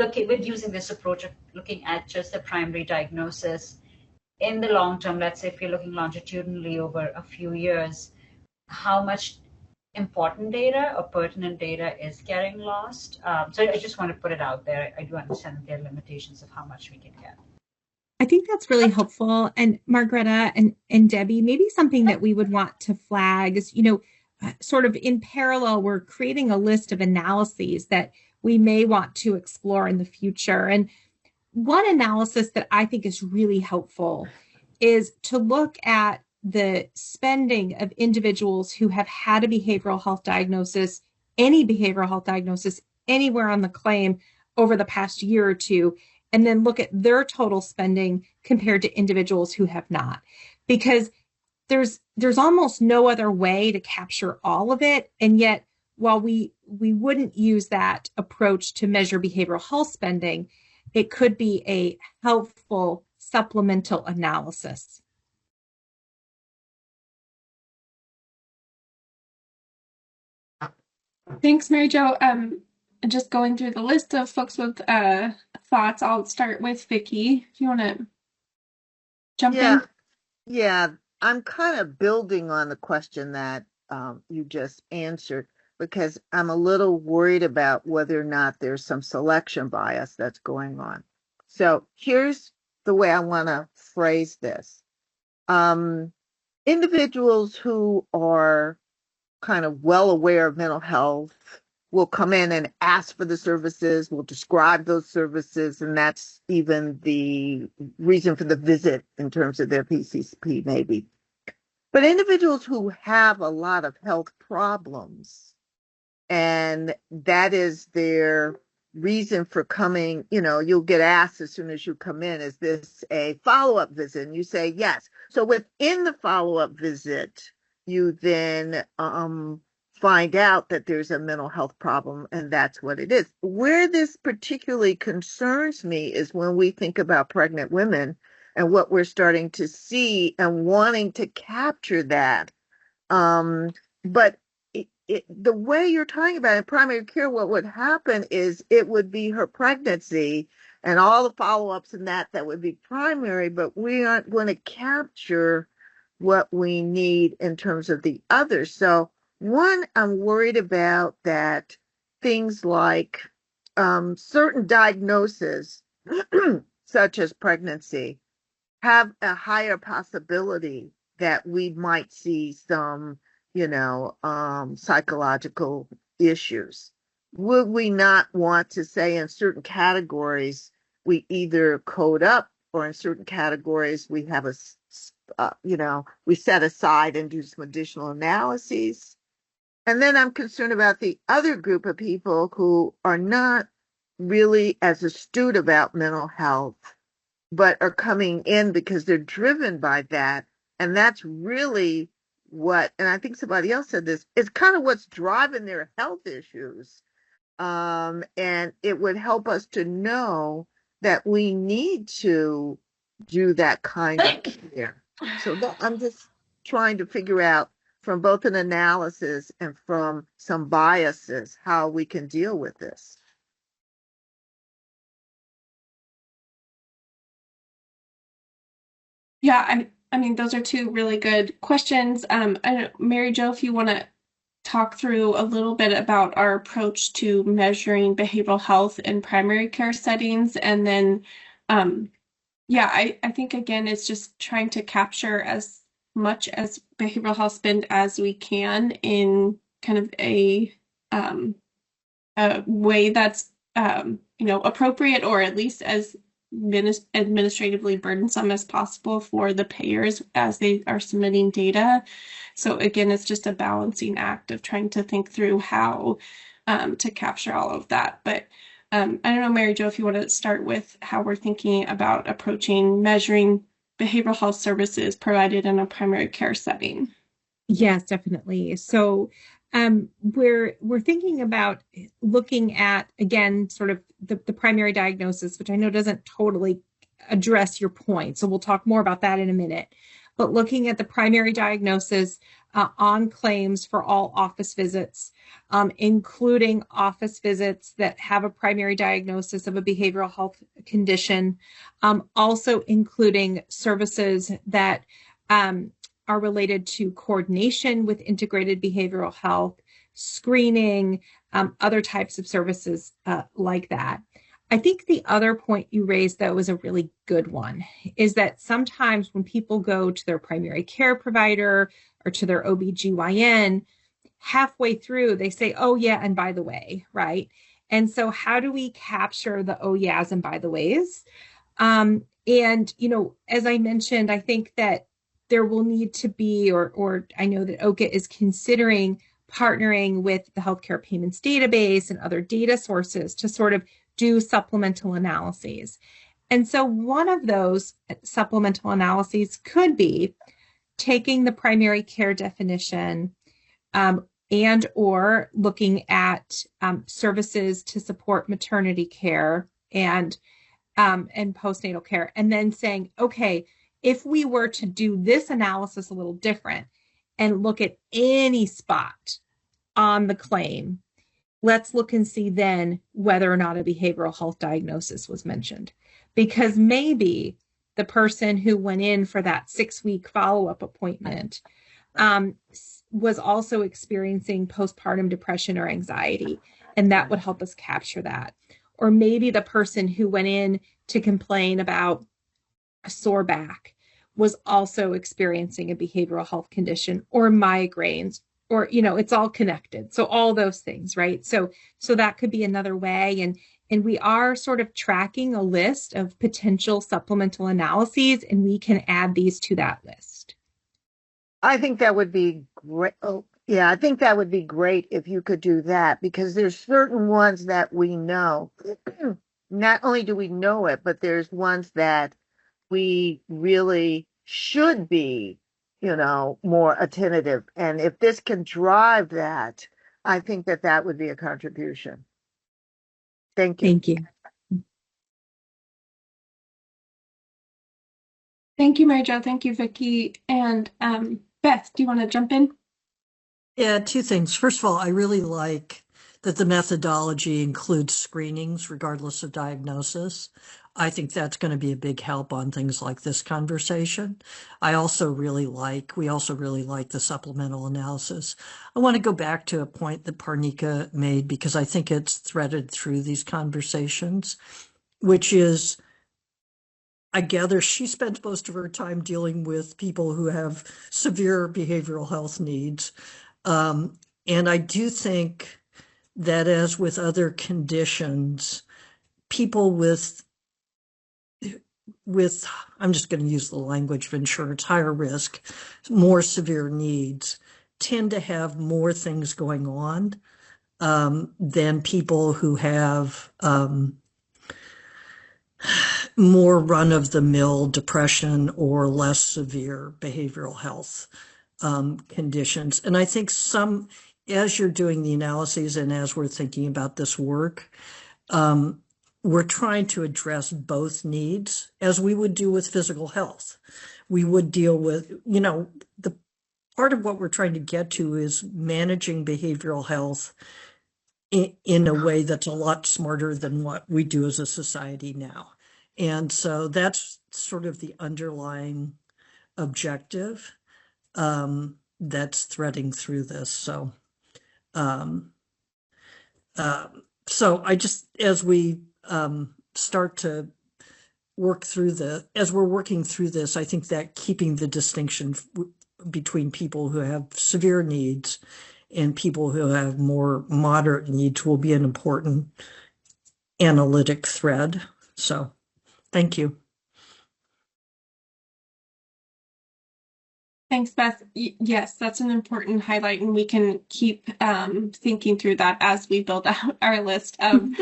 using this approach of looking at just the primary diagnosis in the long term, let's say if you're looking longitudinally over a few years, how much important data or pertinent data is getting lost. So I just want to put it out there. I do understand that there are limitations of how much we can get. I think that's really helpful. And Margareta and Debbie, maybe something that we would want to flag is, sort of in parallel, we're creating a list of analyses that we may want to explore in the future. And one analysis that I think is really helpful is to look at the spending of individuals who have had a behavioral health diagnosis, any behavioral health diagnosis, anywhere on the claim over the past year or two, and then look at their total spending compared to individuals who have not. Because there's almost no other way to capture all of it. And yet, while we wouldn't use that approach to measure behavioral health spending, it could be a helpful supplemental analysis. Thanks, Mary Jo. Just going through the list of folks with thoughts, I'll start with Vicki. If you want to jump in. Yeah, I'm kind of building on the question that you just answered, because I'm a little worried about whether or not there's some selection bias that's going on. So here's the way I want to phrase this. Individuals who are kind of well aware of mental health will come in and ask for the services, will describe those services, and that's even the reason for the visit in terms of their PCP maybe. But individuals who have a lot of health problems, and that is their reason for coming, you'll get asked as soon as you come in, is this a follow-up visit? And you say yes. So within the follow-up visit, you then find out that there's a mental health problem, and that's what it is. Where this particularly concerns me is when we think about pregnant women and what we're starting to see and wanting to capture that. But the way you're talking about in primary care, what would happen is it would be her pregnancy and all the follow-ups and that would be primary, but we aren't going to capture what we need in terms of the others. So one, I'm worried about that things like certain diagnoses, such as pregnancy, have a higher possibility that we might see some, psychological issues. Would we not want to say in certain categories, we either code up, or in certain categories, we have we set aside and do some additional analyses? And then I'm concerned about the other group of people who are not really as astute about mental health, but are coming in because they're driven by that. And that's really what, and I think somebody else said this, is kind of what's driving their health issues. And it would help us to know that we need to do that kind of care. So I'm just trying to figure out from both an analysis and from some biases how we can deal with this. Yeah, I mean, those are two really good questions. Mary Jo, if you want to talk through a little bit about our approach to measuring behavioral health in primary care settings, and then, I think again, it's just trying to capture as much as behavioral health spend as we can in kind of a way that's appropriate, or at least as administratively burdensome as possible for the payers as they are submitting data. So again, it's just a balancing act of trying to think through how to capture all of that. But I don't know, Mary Jo, if you want to start with how we're thinking about approaching measuring behavioral health services provided in a primary care setting. Yes, definitely. So we're thinking about looking at, again, sort of the primary diagnosis, which I know doesn't totally address your point. So we'll talk more about that in a minute. But looking at the primary diagnosis on claims for all office visits, including office visits that have a primary diagnosis of a behavioral health condition, also including services that are related to coordination with integrated behavioral health, screening, other types of services like that. I think the other point you raised, though, is a really good one, is that sometimes when people go to their primary care provider or to their OBGYN, halfway through, they say, oh, yeah, and by the way, right? And so how do we capture the oh, yeahs and by the ways? And, as I mentioned, I think that there will need to be, or I know that OHCA is considering partnering with the healthcare payments database and other data sources to sort of do supplemental analyses. And so one of those supplemental analyses could be taking the primary care definition and or looking at services to support maternity care and postnatal care, and then saying, okay, if we were to do this analysis a little different and look at any spot on the claim, let's look and see then whether or not a behavioral health diagnosis was mentioned. Because maybe the person who went in for that 6-week follow-up appointment was also experiencing postpartum depression or anxiety, and that would help us capture that. Or maybe the person who went in to complain about a sore back was also experiencing a behavioral health condition or migraines, or, it's all connected. So all those things, right? So that could be another way. And we are sort of tracking a list of potential supplemental analyses, and we can add these to that list. I think that would be great. Oh, yeah, I think that would be great if you could do that, because there's certain ones that we know. Not only do we know it, but there's ones that we really should be, more attentive. And if this can drive that, I think that would be a contribution. Thank you. Thank you. Thank you, Mary Jo. Thank you, Vicki. And Beth, do you want to jump in? Yeah, two things. First of all, I really like that the methodology includes screenings regardless of diagnosis. I think that's going to be a big help on things like this conversation. We also really like the supplemental analysis. I want to go back to a point that Parnika made, because I think it's threaded through these conversations, which is, I gather she spends most of her time dealing with people who have severe behavioral health needs. And I do think that, as with other conditions, people with I'm just going to use the language of insurance, higher risk, more severe needs, tend to have more things going on than people who have more run-of-the-mill depression or less severe behavioral health conditions. And I think as you're doing the analyses and as we're thinking about this work, we're trying to address both needs, as we would do with physical health. We would deal with, the part of what we're trying to get to is managing behavioral health in a way that's a lot smarter than what we do as a society now. And so that's sort of the underlying objective that's threading through this. So I just, as we start to work through as we're working through this, I think that keeping the distinction between people who have severe needs and people who have more moderate needs will be an important analytic thread. So thank you. Thanks, Beth. Yes, that's an important highlight, and we can keep thinking through that as we build out our list of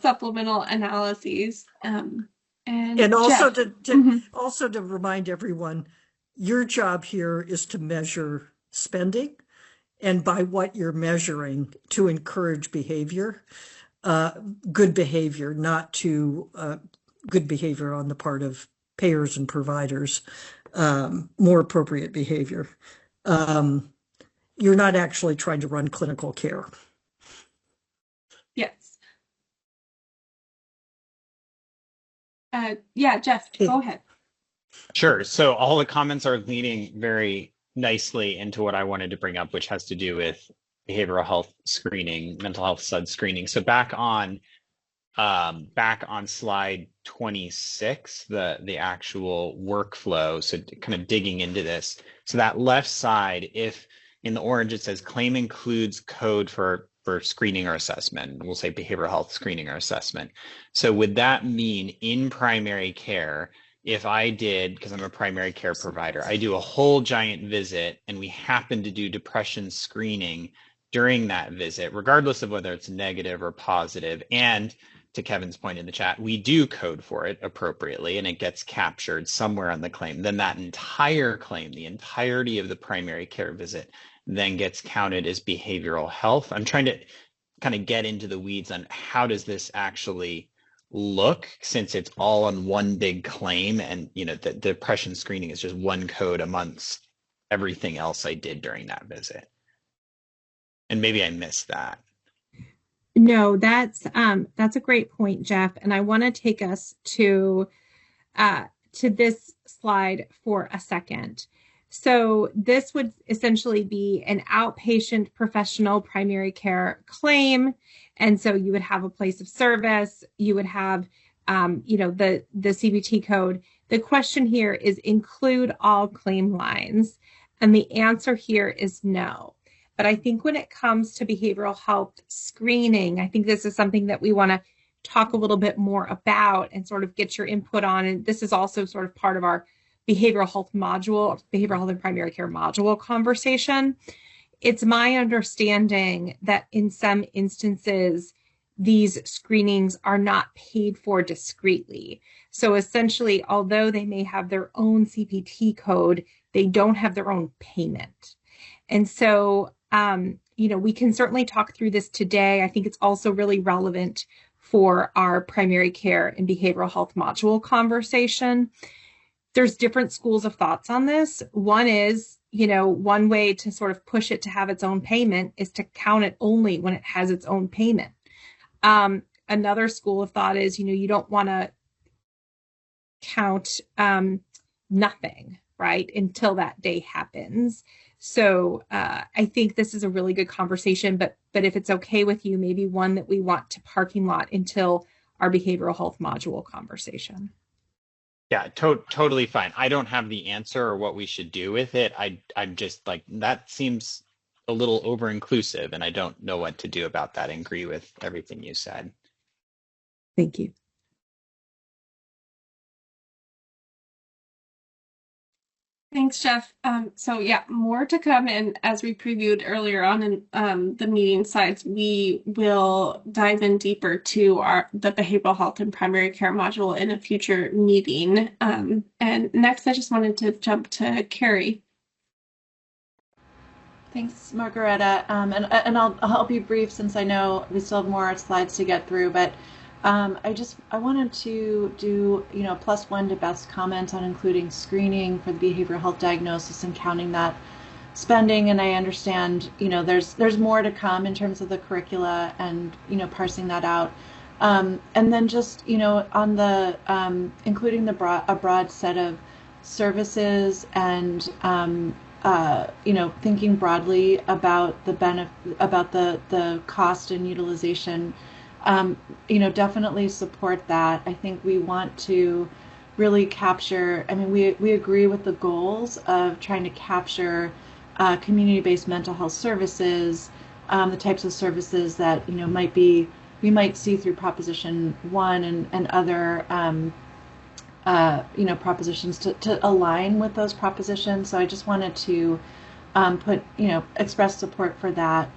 supplemental analyses. And also Jeff. also to remind everyone, your job here is to measure spending, and by what you're measuring, to encourage behavior, good behavior, not to good behavior on the part of payers and providers, more appropriate behavior. You're not actually trying to run clinical care. Yes. Yeah, Jeff, go ahead. Sure. So all the comments are leading very nicely into what I wanted to bring up, which has to do with behavioral health screening, mental health SUD screening. So back on slide 26, the actual workflow. So kind of digging into this. So that left side, if in the orange it says claim includes code for screening or assessment, we'll say behavioral health screening or assessment. So would that mean in primary care, if I did, because I'm a primary care provider, I do a whole giant visit and we happen to do depression screening during that visit, regardless of whether it's negative or positive, and to Kevin's point in the chat, we do code for it appropriately and it gets captured somewhere on the claim, then that entire claim, the entirety of the primary care visit, then gets counted as behavioral health. I'm trying to kind of get into the weeds on how does this actually look, since it's all on one big claim, and the depression screening is just one code amongst everything else I did during that visit. And maybe I missed that. No, that's a great point, Jeff. And I want to take us to this slide for a second. So this would essentially be an outpatient professional primary care claim. And so you would have a place of service, you would have, the CPT code. The question here is include all claim lines. And the answer here is no. But I think when it comes to behavioral health screening, I think this is something that we want to talk a little bit more about and sort of get your input on. And this is also sort of part of our behavioral health module, behavioral health and primary care module conversation. It's my understanding that in some instances, these screenings are not paid for discreetly. So essentially, although they may have their own CPT code, they don't have their own payment. And so, we can certainly talk through this today. I think it's also really relevant for our primary care and behavioral health module conversation. There's different schools of thoughts on this. One is, one way to sort of push it to have its own payment is to count it only when it has its own payment. Another school of thought is, you don't want to count nothing, right, until that day happens. So I think this is a really good conversation, but if it's okay with you, maybe one that we want to parking lot until our behavioral health module conversation. Yeah, totally fine. I don't have the answer or what we should do with it. I'm just like, that seems a little over-inclusive, and I don't know what to do about that. I agree with everything you said. Thank you. Thanks, Jeff. So yeah, more to come. And as we previewed earlier on in the meeting slides, we will dive in deeper to the behavioral health and primary care module in a future meeting. And next, I just wanted to jump to Carrie. Thanks, Margaretta. And I'll be brief since I know we still have more slides to get through, but I wanted to do, +1 to Beth's comment on including screening for the behavioral health diagnosis and counting that spending. And I understand, there's more to come in terms of the curricula and, parsing that out. And then just, on the including a broad set of services and, thinking broadly about the cost and utilization. Definitely support that. I think we want to really capture, we agree with the goals of trying to capture community-based mental health services, the types of services that, we might see through Proposition 1 and other, propositions to align with those propositions. So I just wanted to express support for that.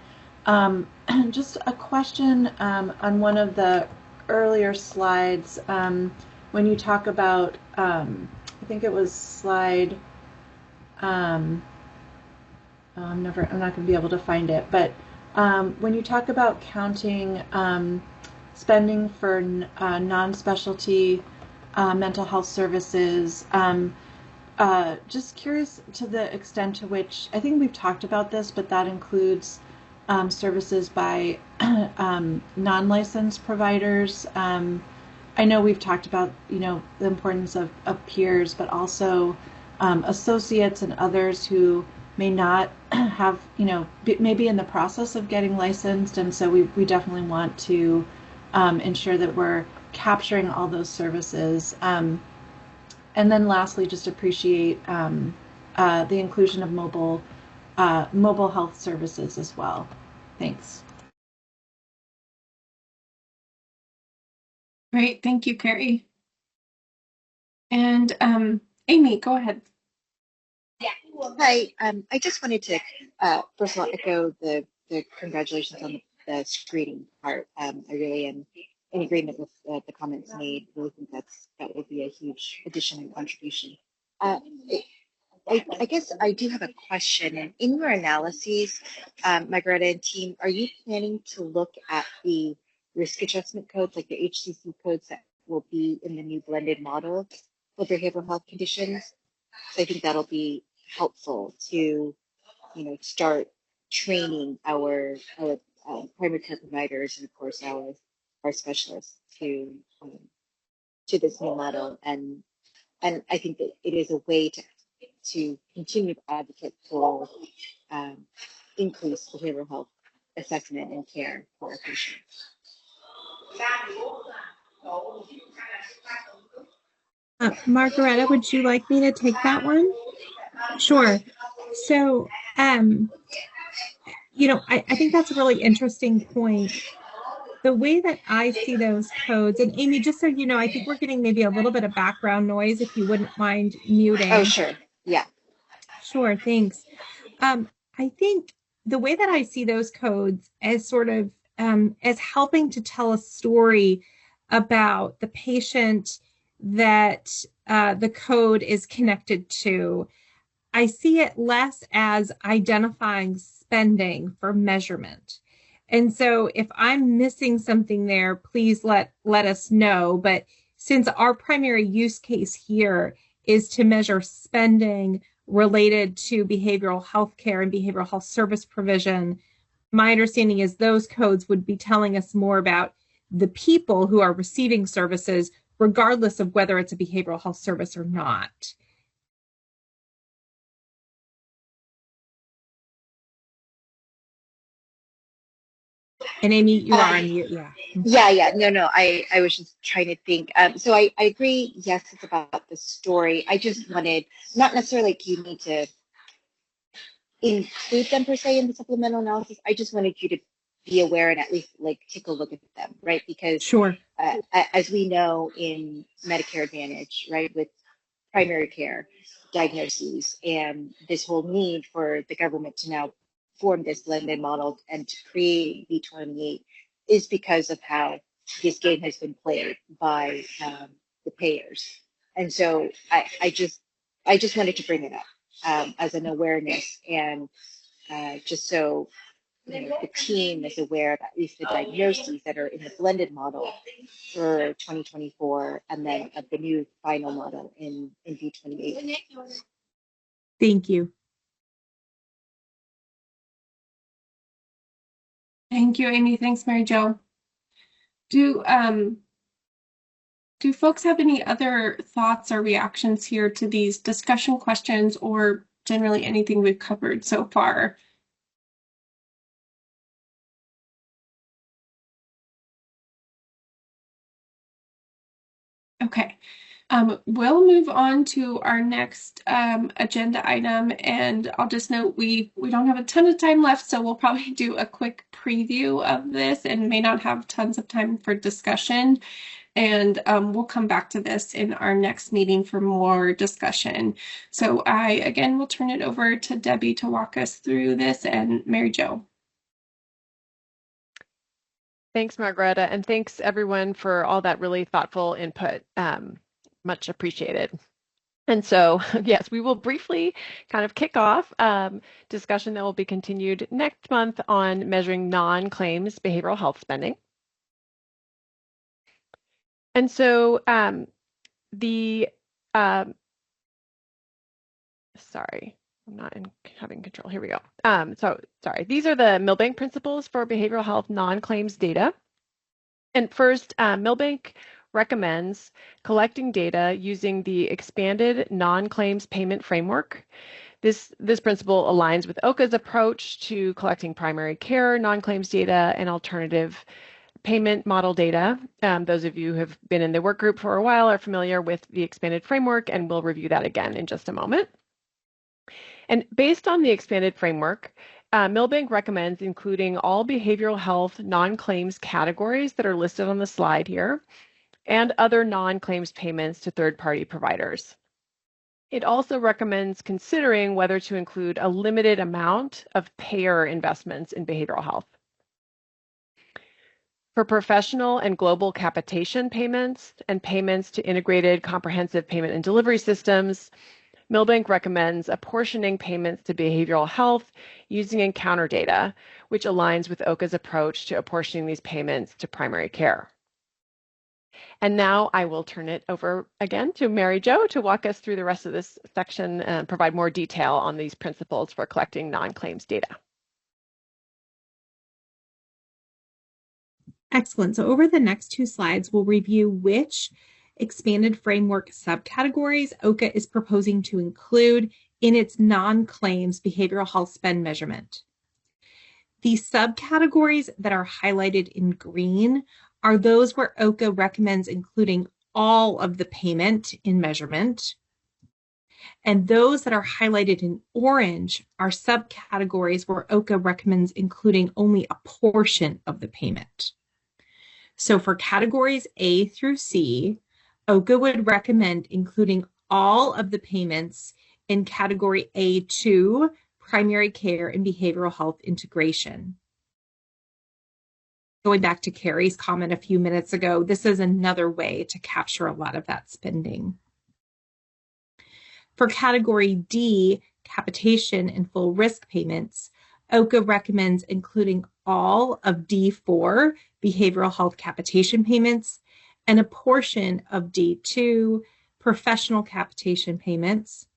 Just a question on one of the earlier slides, when you talk about, I think it was slide, I'm not going to be able to find it, but when you talk about counting spending for non-specialty mental health services. Just curious to the extent to which, I think we've talked about this, but that includes services by non-licensed providers. I know we've talked about, the importance of peers, but also associates and others who may not have, maybe in the process of getting licensed. And so we definitely want to ensure that we're capturing all those services. And then lastly, just appreciate the inclusion of mobile health services as well. Thanks. Great, thank you, Carrie. And Amy, go ahead. Hi, I just wanted to first of all echo the congratulations on the screening part. I really am in agreement with the comments made. I really think that would be a huge addition and contribution. I guess I do have a question. In your analyses, Margareta and team, are you planning to look at the risk adjustment codes, like the HCC codes that will be in the new blended model for behavioral health conditions? So I think that'll be helpful to, start training our primary care providers and of course our specialists to this new model, and I think that it is a way to continue to advocate for increased behavioral health assessment and care for our patients. Margareta, would you like me to take that one? Sure. So, I think that's a really interesting point. The way that I see those codes, and Amy, just so you know, I think we're getting maybe a little bit of background noise, if you wouldn't mind muting. Oh, sure. Yeah. Sure, thanks. I think the way that I see those codes as sort of as helping to tell a story about the patient that the code is connected to, I see it less as identifying spending for measurement. And so if I'm missing something there, please let us know. But since our primary use case here is to measure spending related to behavioral health care and behavioral health service provision, my understanding is those codes would be telling us more about the people who are receiving services, regardless of whether it's a behavioral health service or not. And Amy, you are on mute. Yeah. No. I was just trying to think. So I agree. Yes, it's about the story. I just wanted, not necessarily like you need to include them per se in the supplemental analysis. I just wanted you to be aware and at least like take a look at them, right? Because sure, as we know in Medicare Advantage, right, with primary care diagnoses and this whole need for the government to now form this blended model and to create V28 is because of how this game has been played by the payers. And so I just wanted to bring it up as an awareness, and just so the team is aware of at least the diagnoses that are in the blended model for 2024 and then of the new final model in V28. Thank you. Thank you, Amy. Thanks, Mary Jo. Do folks have any other thoughts or reactions here to these discussion questions or generally anything we've covered so far? Okay. We'll move on to our next agenda item, and I'll just note we don't have a ton of time left, so we'll probably do a quick preview of this and may not have tons of time for discussion. And we'll come back to this in our next meeting for more discussion. So I, again, will turn it over to Debbie to walk us through this, and Mary Jo. Thanks, Margareta, and thanks everyone for all that really thoughtful input. Much appreciated. And so, yes, we will briefly kind of kick off discussion that will be continued next month on measuring non-claims behavioral health spending. And so the, sorry, I'm not having control. Here we go. So sorry, these are the Milbank principles for behavioral health non-claims data. And first, Milbank recommends collecting data using the expanded non-claims payment framework. This principle aligns with OHCA's approach to collecting primary care non-claims data and alternative payment model data. Those of you who have been in the work group for a while are familiar with the expanded framework, and we'll review that again in just a moment. And based on the expanded framework, Milbank recommends including all behavioral health non-claims categories that are listed on the slide here and other non-claims payments to third-party providers. It also recommends considering whether to include a limited amount of payer investments in behavioral health. For professional and global capitation payments and payments to integrated comprehensive payment and delivery systems, Milbank recommends apportioning payments to behavioral health using encounter data, which aligns with OHCA's approach to apportioning these payments to primary care. And now I will turn it over again to Mary Jo to walk us through the rest of this section and provide more detail on these principles for collecting non-claims data. Excellent. So over the next two slides, we'll review which expanded framework subcategories OHCA is proposing to include in its non-claims behavioral health spend measurement. The subcategories that are highlighted in green are those where OHCA recommends including all of the payment in measurement. And those that are highlighted in orange are subcategories where OHCA recommends including only a portion of the payment. So for categories A through C, OHCA would recommend including all of the payments in category A2, primary care and behavioral health integration. Going back to Carrie's comment a few minutes ago, this is another way to capture a lot of that spending. For category D, capitation and full risk payments, OHCA recommends including all of D4, behavioral health capitation payments, and a portion of D2, professional capitation payments,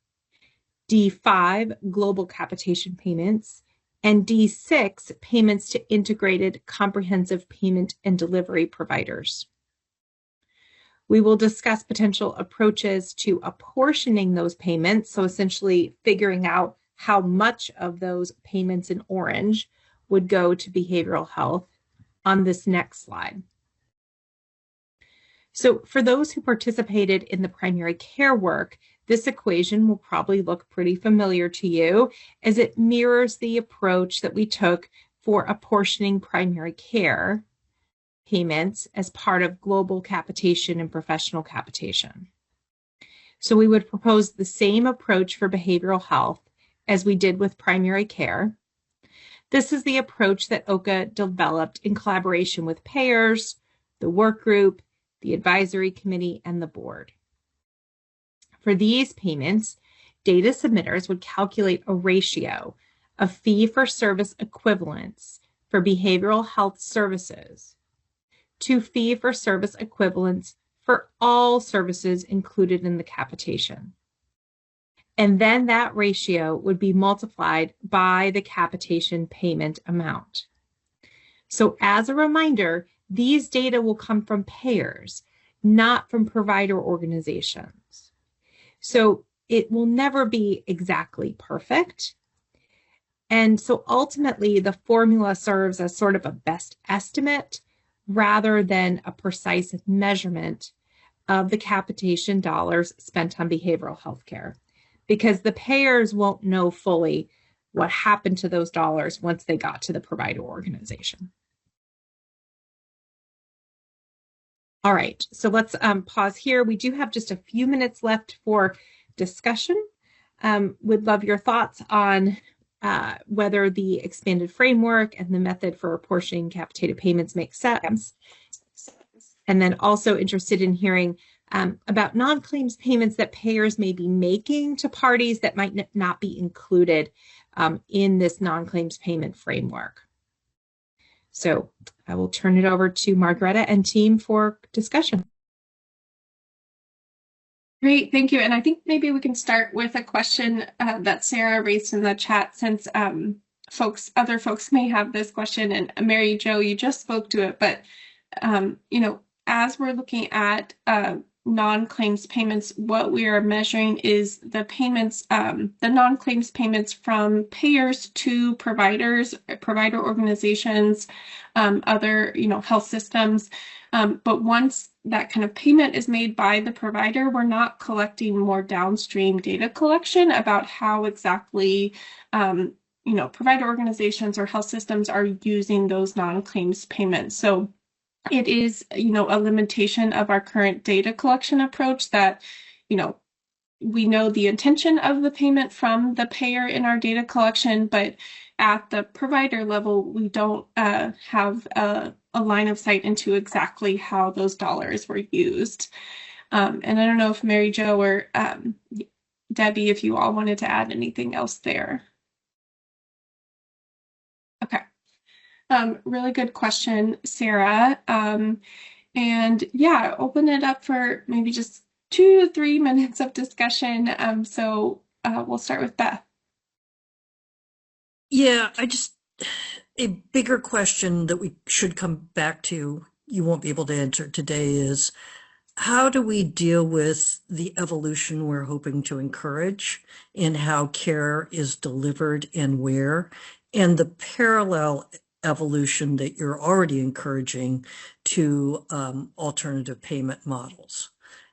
D5, global capitation payments, and D6, payments to integrated comprehensive payment and delivery providers. We will discuss potential approaches to apportioning those payments, so essentially figuring out how much of those payments in orange would go to behavioral health on this next slide. So for those who participated in the primary care work, this equation will probably look pretty familiar to you as it mirrors the approach that we took for apportioning primary care payments as part of global capitation and professional capitation. So we would propose the same approach for behavioral health as we did with primary care. This is the approach that OHCA developed in collaboration with payers, the work group, the advisory committee, and the board. For these payments, data submitters would calculate a ratio of fee-for-service equivalents for behavioral health services to fee-for-service equivalents for all services included in the capitation. And then that ratio would be multiplied by the capitation payment amount. So as a reminder, these data will come from payers, not from provider organizations. So it will never be exactly perfect. And so ultimately, the formula serves as sort of a best estimate rather than a precise measurement of the capitation dollars spent on behavioral health care, because the payers won't know fully what happened to those dollars once they got to the provider organization. All right, so let's pause here. We do have just a few minutes left for discussion. Would love your thoughts on whether the expanded framework and the method for apportioning capitated payments makes sense. And then also interested in hearing about non-claims payments that payers may be making to parties that might not be included in this non-claims payment framework. So I will turn it over to Margaretta and team for discussion. Great, thank you. And I think maybe we can start with a question that Sarah raised in the chat, since other folks may have this question. And Mary Jo, you just spoke to it, but as we're looking at non-claims payments, what we are measuring is the payments, the non-claims payments from payers to providers, provider organizations, other, health systems. But once that kind of payment is made by the provider, we're not collecting more downstream data collection about how exactly provider organizations or health systems are using those non-claims payments. So it is, a limitation of our current data collection approach that, we know the intention of the payment from the payer in our data collection, but at the provider level, we don't have a line of sight into exactly how those dollars were used. And I don't know if Mary Jo or Debbie, if you all wanted to add anything else there. Okay. Really good question, Sarah. And yeah, open it up for maybe just 2 to 3 minutes of discussion. So we'll start with Beth. Yeah, a bigger question that we should come back to, you won't be able to answer today, is how do we deal with the evolution we're hoping to encourage in how care is delivered and where, and the parallel evolution that you're already encouraging to alternative payment models?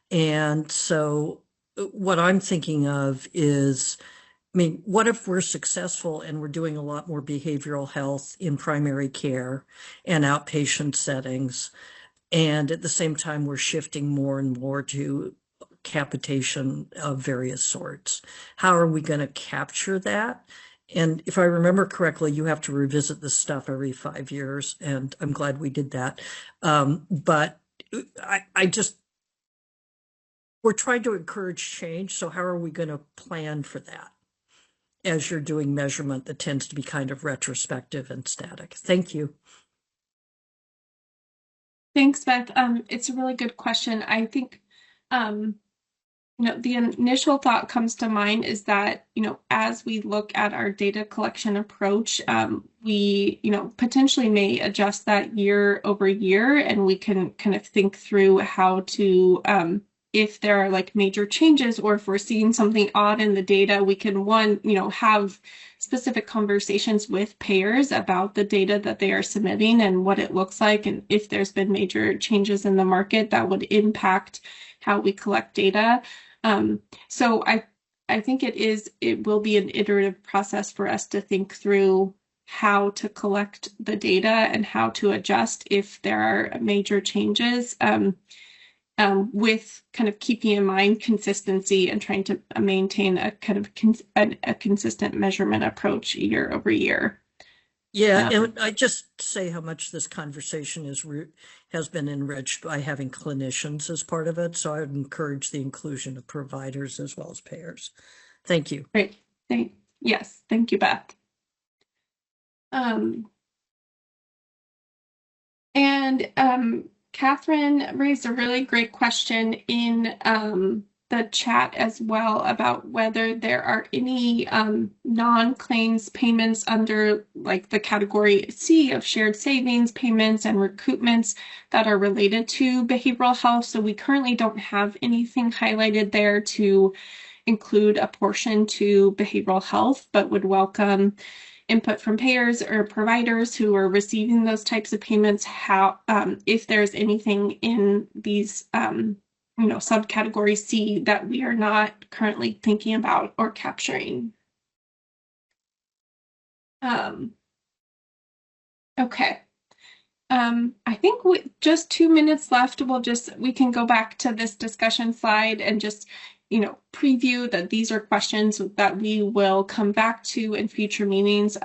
And so what I'm thinking of is, what if we're successful and we're doing a lot more behavioral health in primary care and outpatient settings, and at the same time we're shifting more and more to capitation of various sorts? How are we going to capture that? And if I remember correctly, you have to revisit this stuff every 5 years, and I'm glad we did that. But we're trying to encourage change, so how are we going to plan for that as you're doing measurement that tends to be kind of retrospective and static? Thank you. Thanks, Beth. It's a really good question. I think, the initial thought comes to mind is that, as we look at our data collection approach, we, potentially may adjust that year over year, and we can kind of think through how to, if there are like major changes, or if we're seeing something odd in the data, we can have specific conversations with payers about the data that they are submitting and what it looks like, and if there's been major changes in the market that would impact how we collect data. So I think it will be an iterative process for us to think through how to collect the data and how to adjust if there are major changes, with kind of keeping in mind consistency and trying to maintain a kind of a consistent measurement approach year over year. Yeah, and I just say how much this conversation has been enriched by having clinicians as part of it. So I would encourage the inclusion of providers as well as payers. Thank you. Great. Yes, thank you, Beth. Catherine raised a really great question in the chat as well about whether there are any non-claims payments under like the category C of shared savings payments and recoupments that are related to behavioral health. So we currently don't have anything highlighted there to include a portion to behavioral health, but would welcome input from payers or providers who are receiving those types of payments, how, if there's anything in these, subcategory C that we are not currently thinking about or capturing. Okay. I think with just 2 minutes left, we can go back to this discussion slide and just, preview that these are questions that we will come back to in future meetings,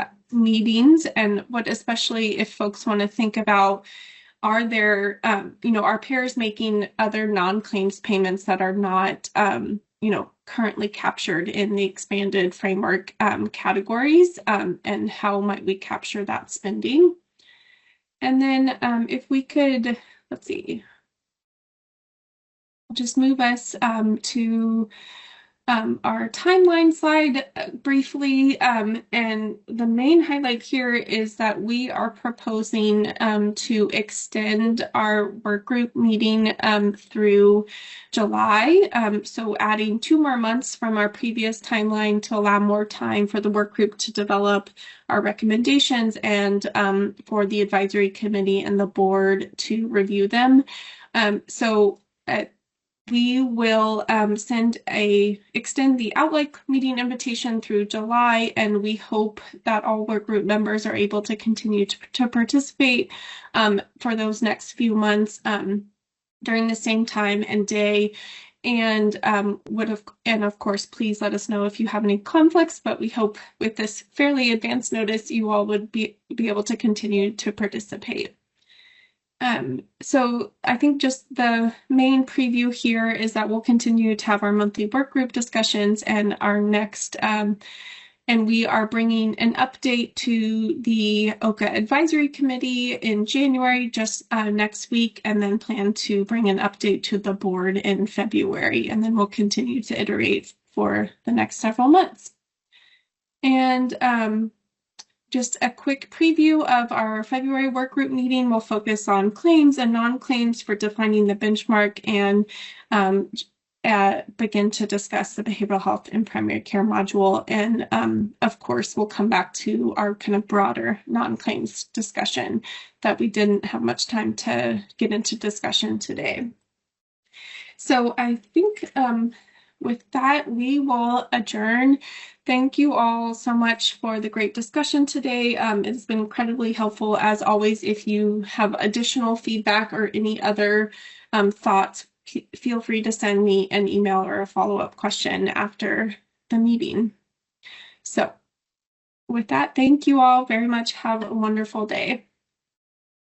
and what, especially if folks want to think about, are there, are payers making other non-claims payments that are not, currently captured in the expanded framework categories, and how might we capture that spending? And then if we could, let's see. just move us to our timeline slide briefly. And the main highlight here is that we are proposing to extend our work group meeting through July. So adding 2 more months from our previous timeline to allow more time for the work group to develop our recommendations and for the advisory committee and the board to review them. We will extend the Outlook meeting invitation through July, and we hope that all work group members are able to continue to participate for those next few months during the same time and day. And of course, please let us know if you have any conflicts, but we hope with this fairly advanced notice, you all would be able to continue to participate. So I think just the main preview here is that we'll continue to have our monthly work group discussions and our next, and we are bringing an update to the OHCA Advisory Committee in January, just next week, and then plan to bring an update to the board in February, and then we'll continue to iterate for the next several months. And just a quick preview of our February workgroup meeting. We'll focus on claims and non-claims for defining the benchmark and begin to discuss the behavioral health and primary care module. And of course, we'll come back to our kind of broader non-claims discussion that we didn't have much time to get into discussion today. So I think with that, we will adjourn. Thank you all so much for the great discussion today. It's been incredibly helpful. As always, if you have additional feedback or any other thoughts, feel free to send me an email or a follow-up question after the meeting. So with that, thank you all very much. Have a wonderful day.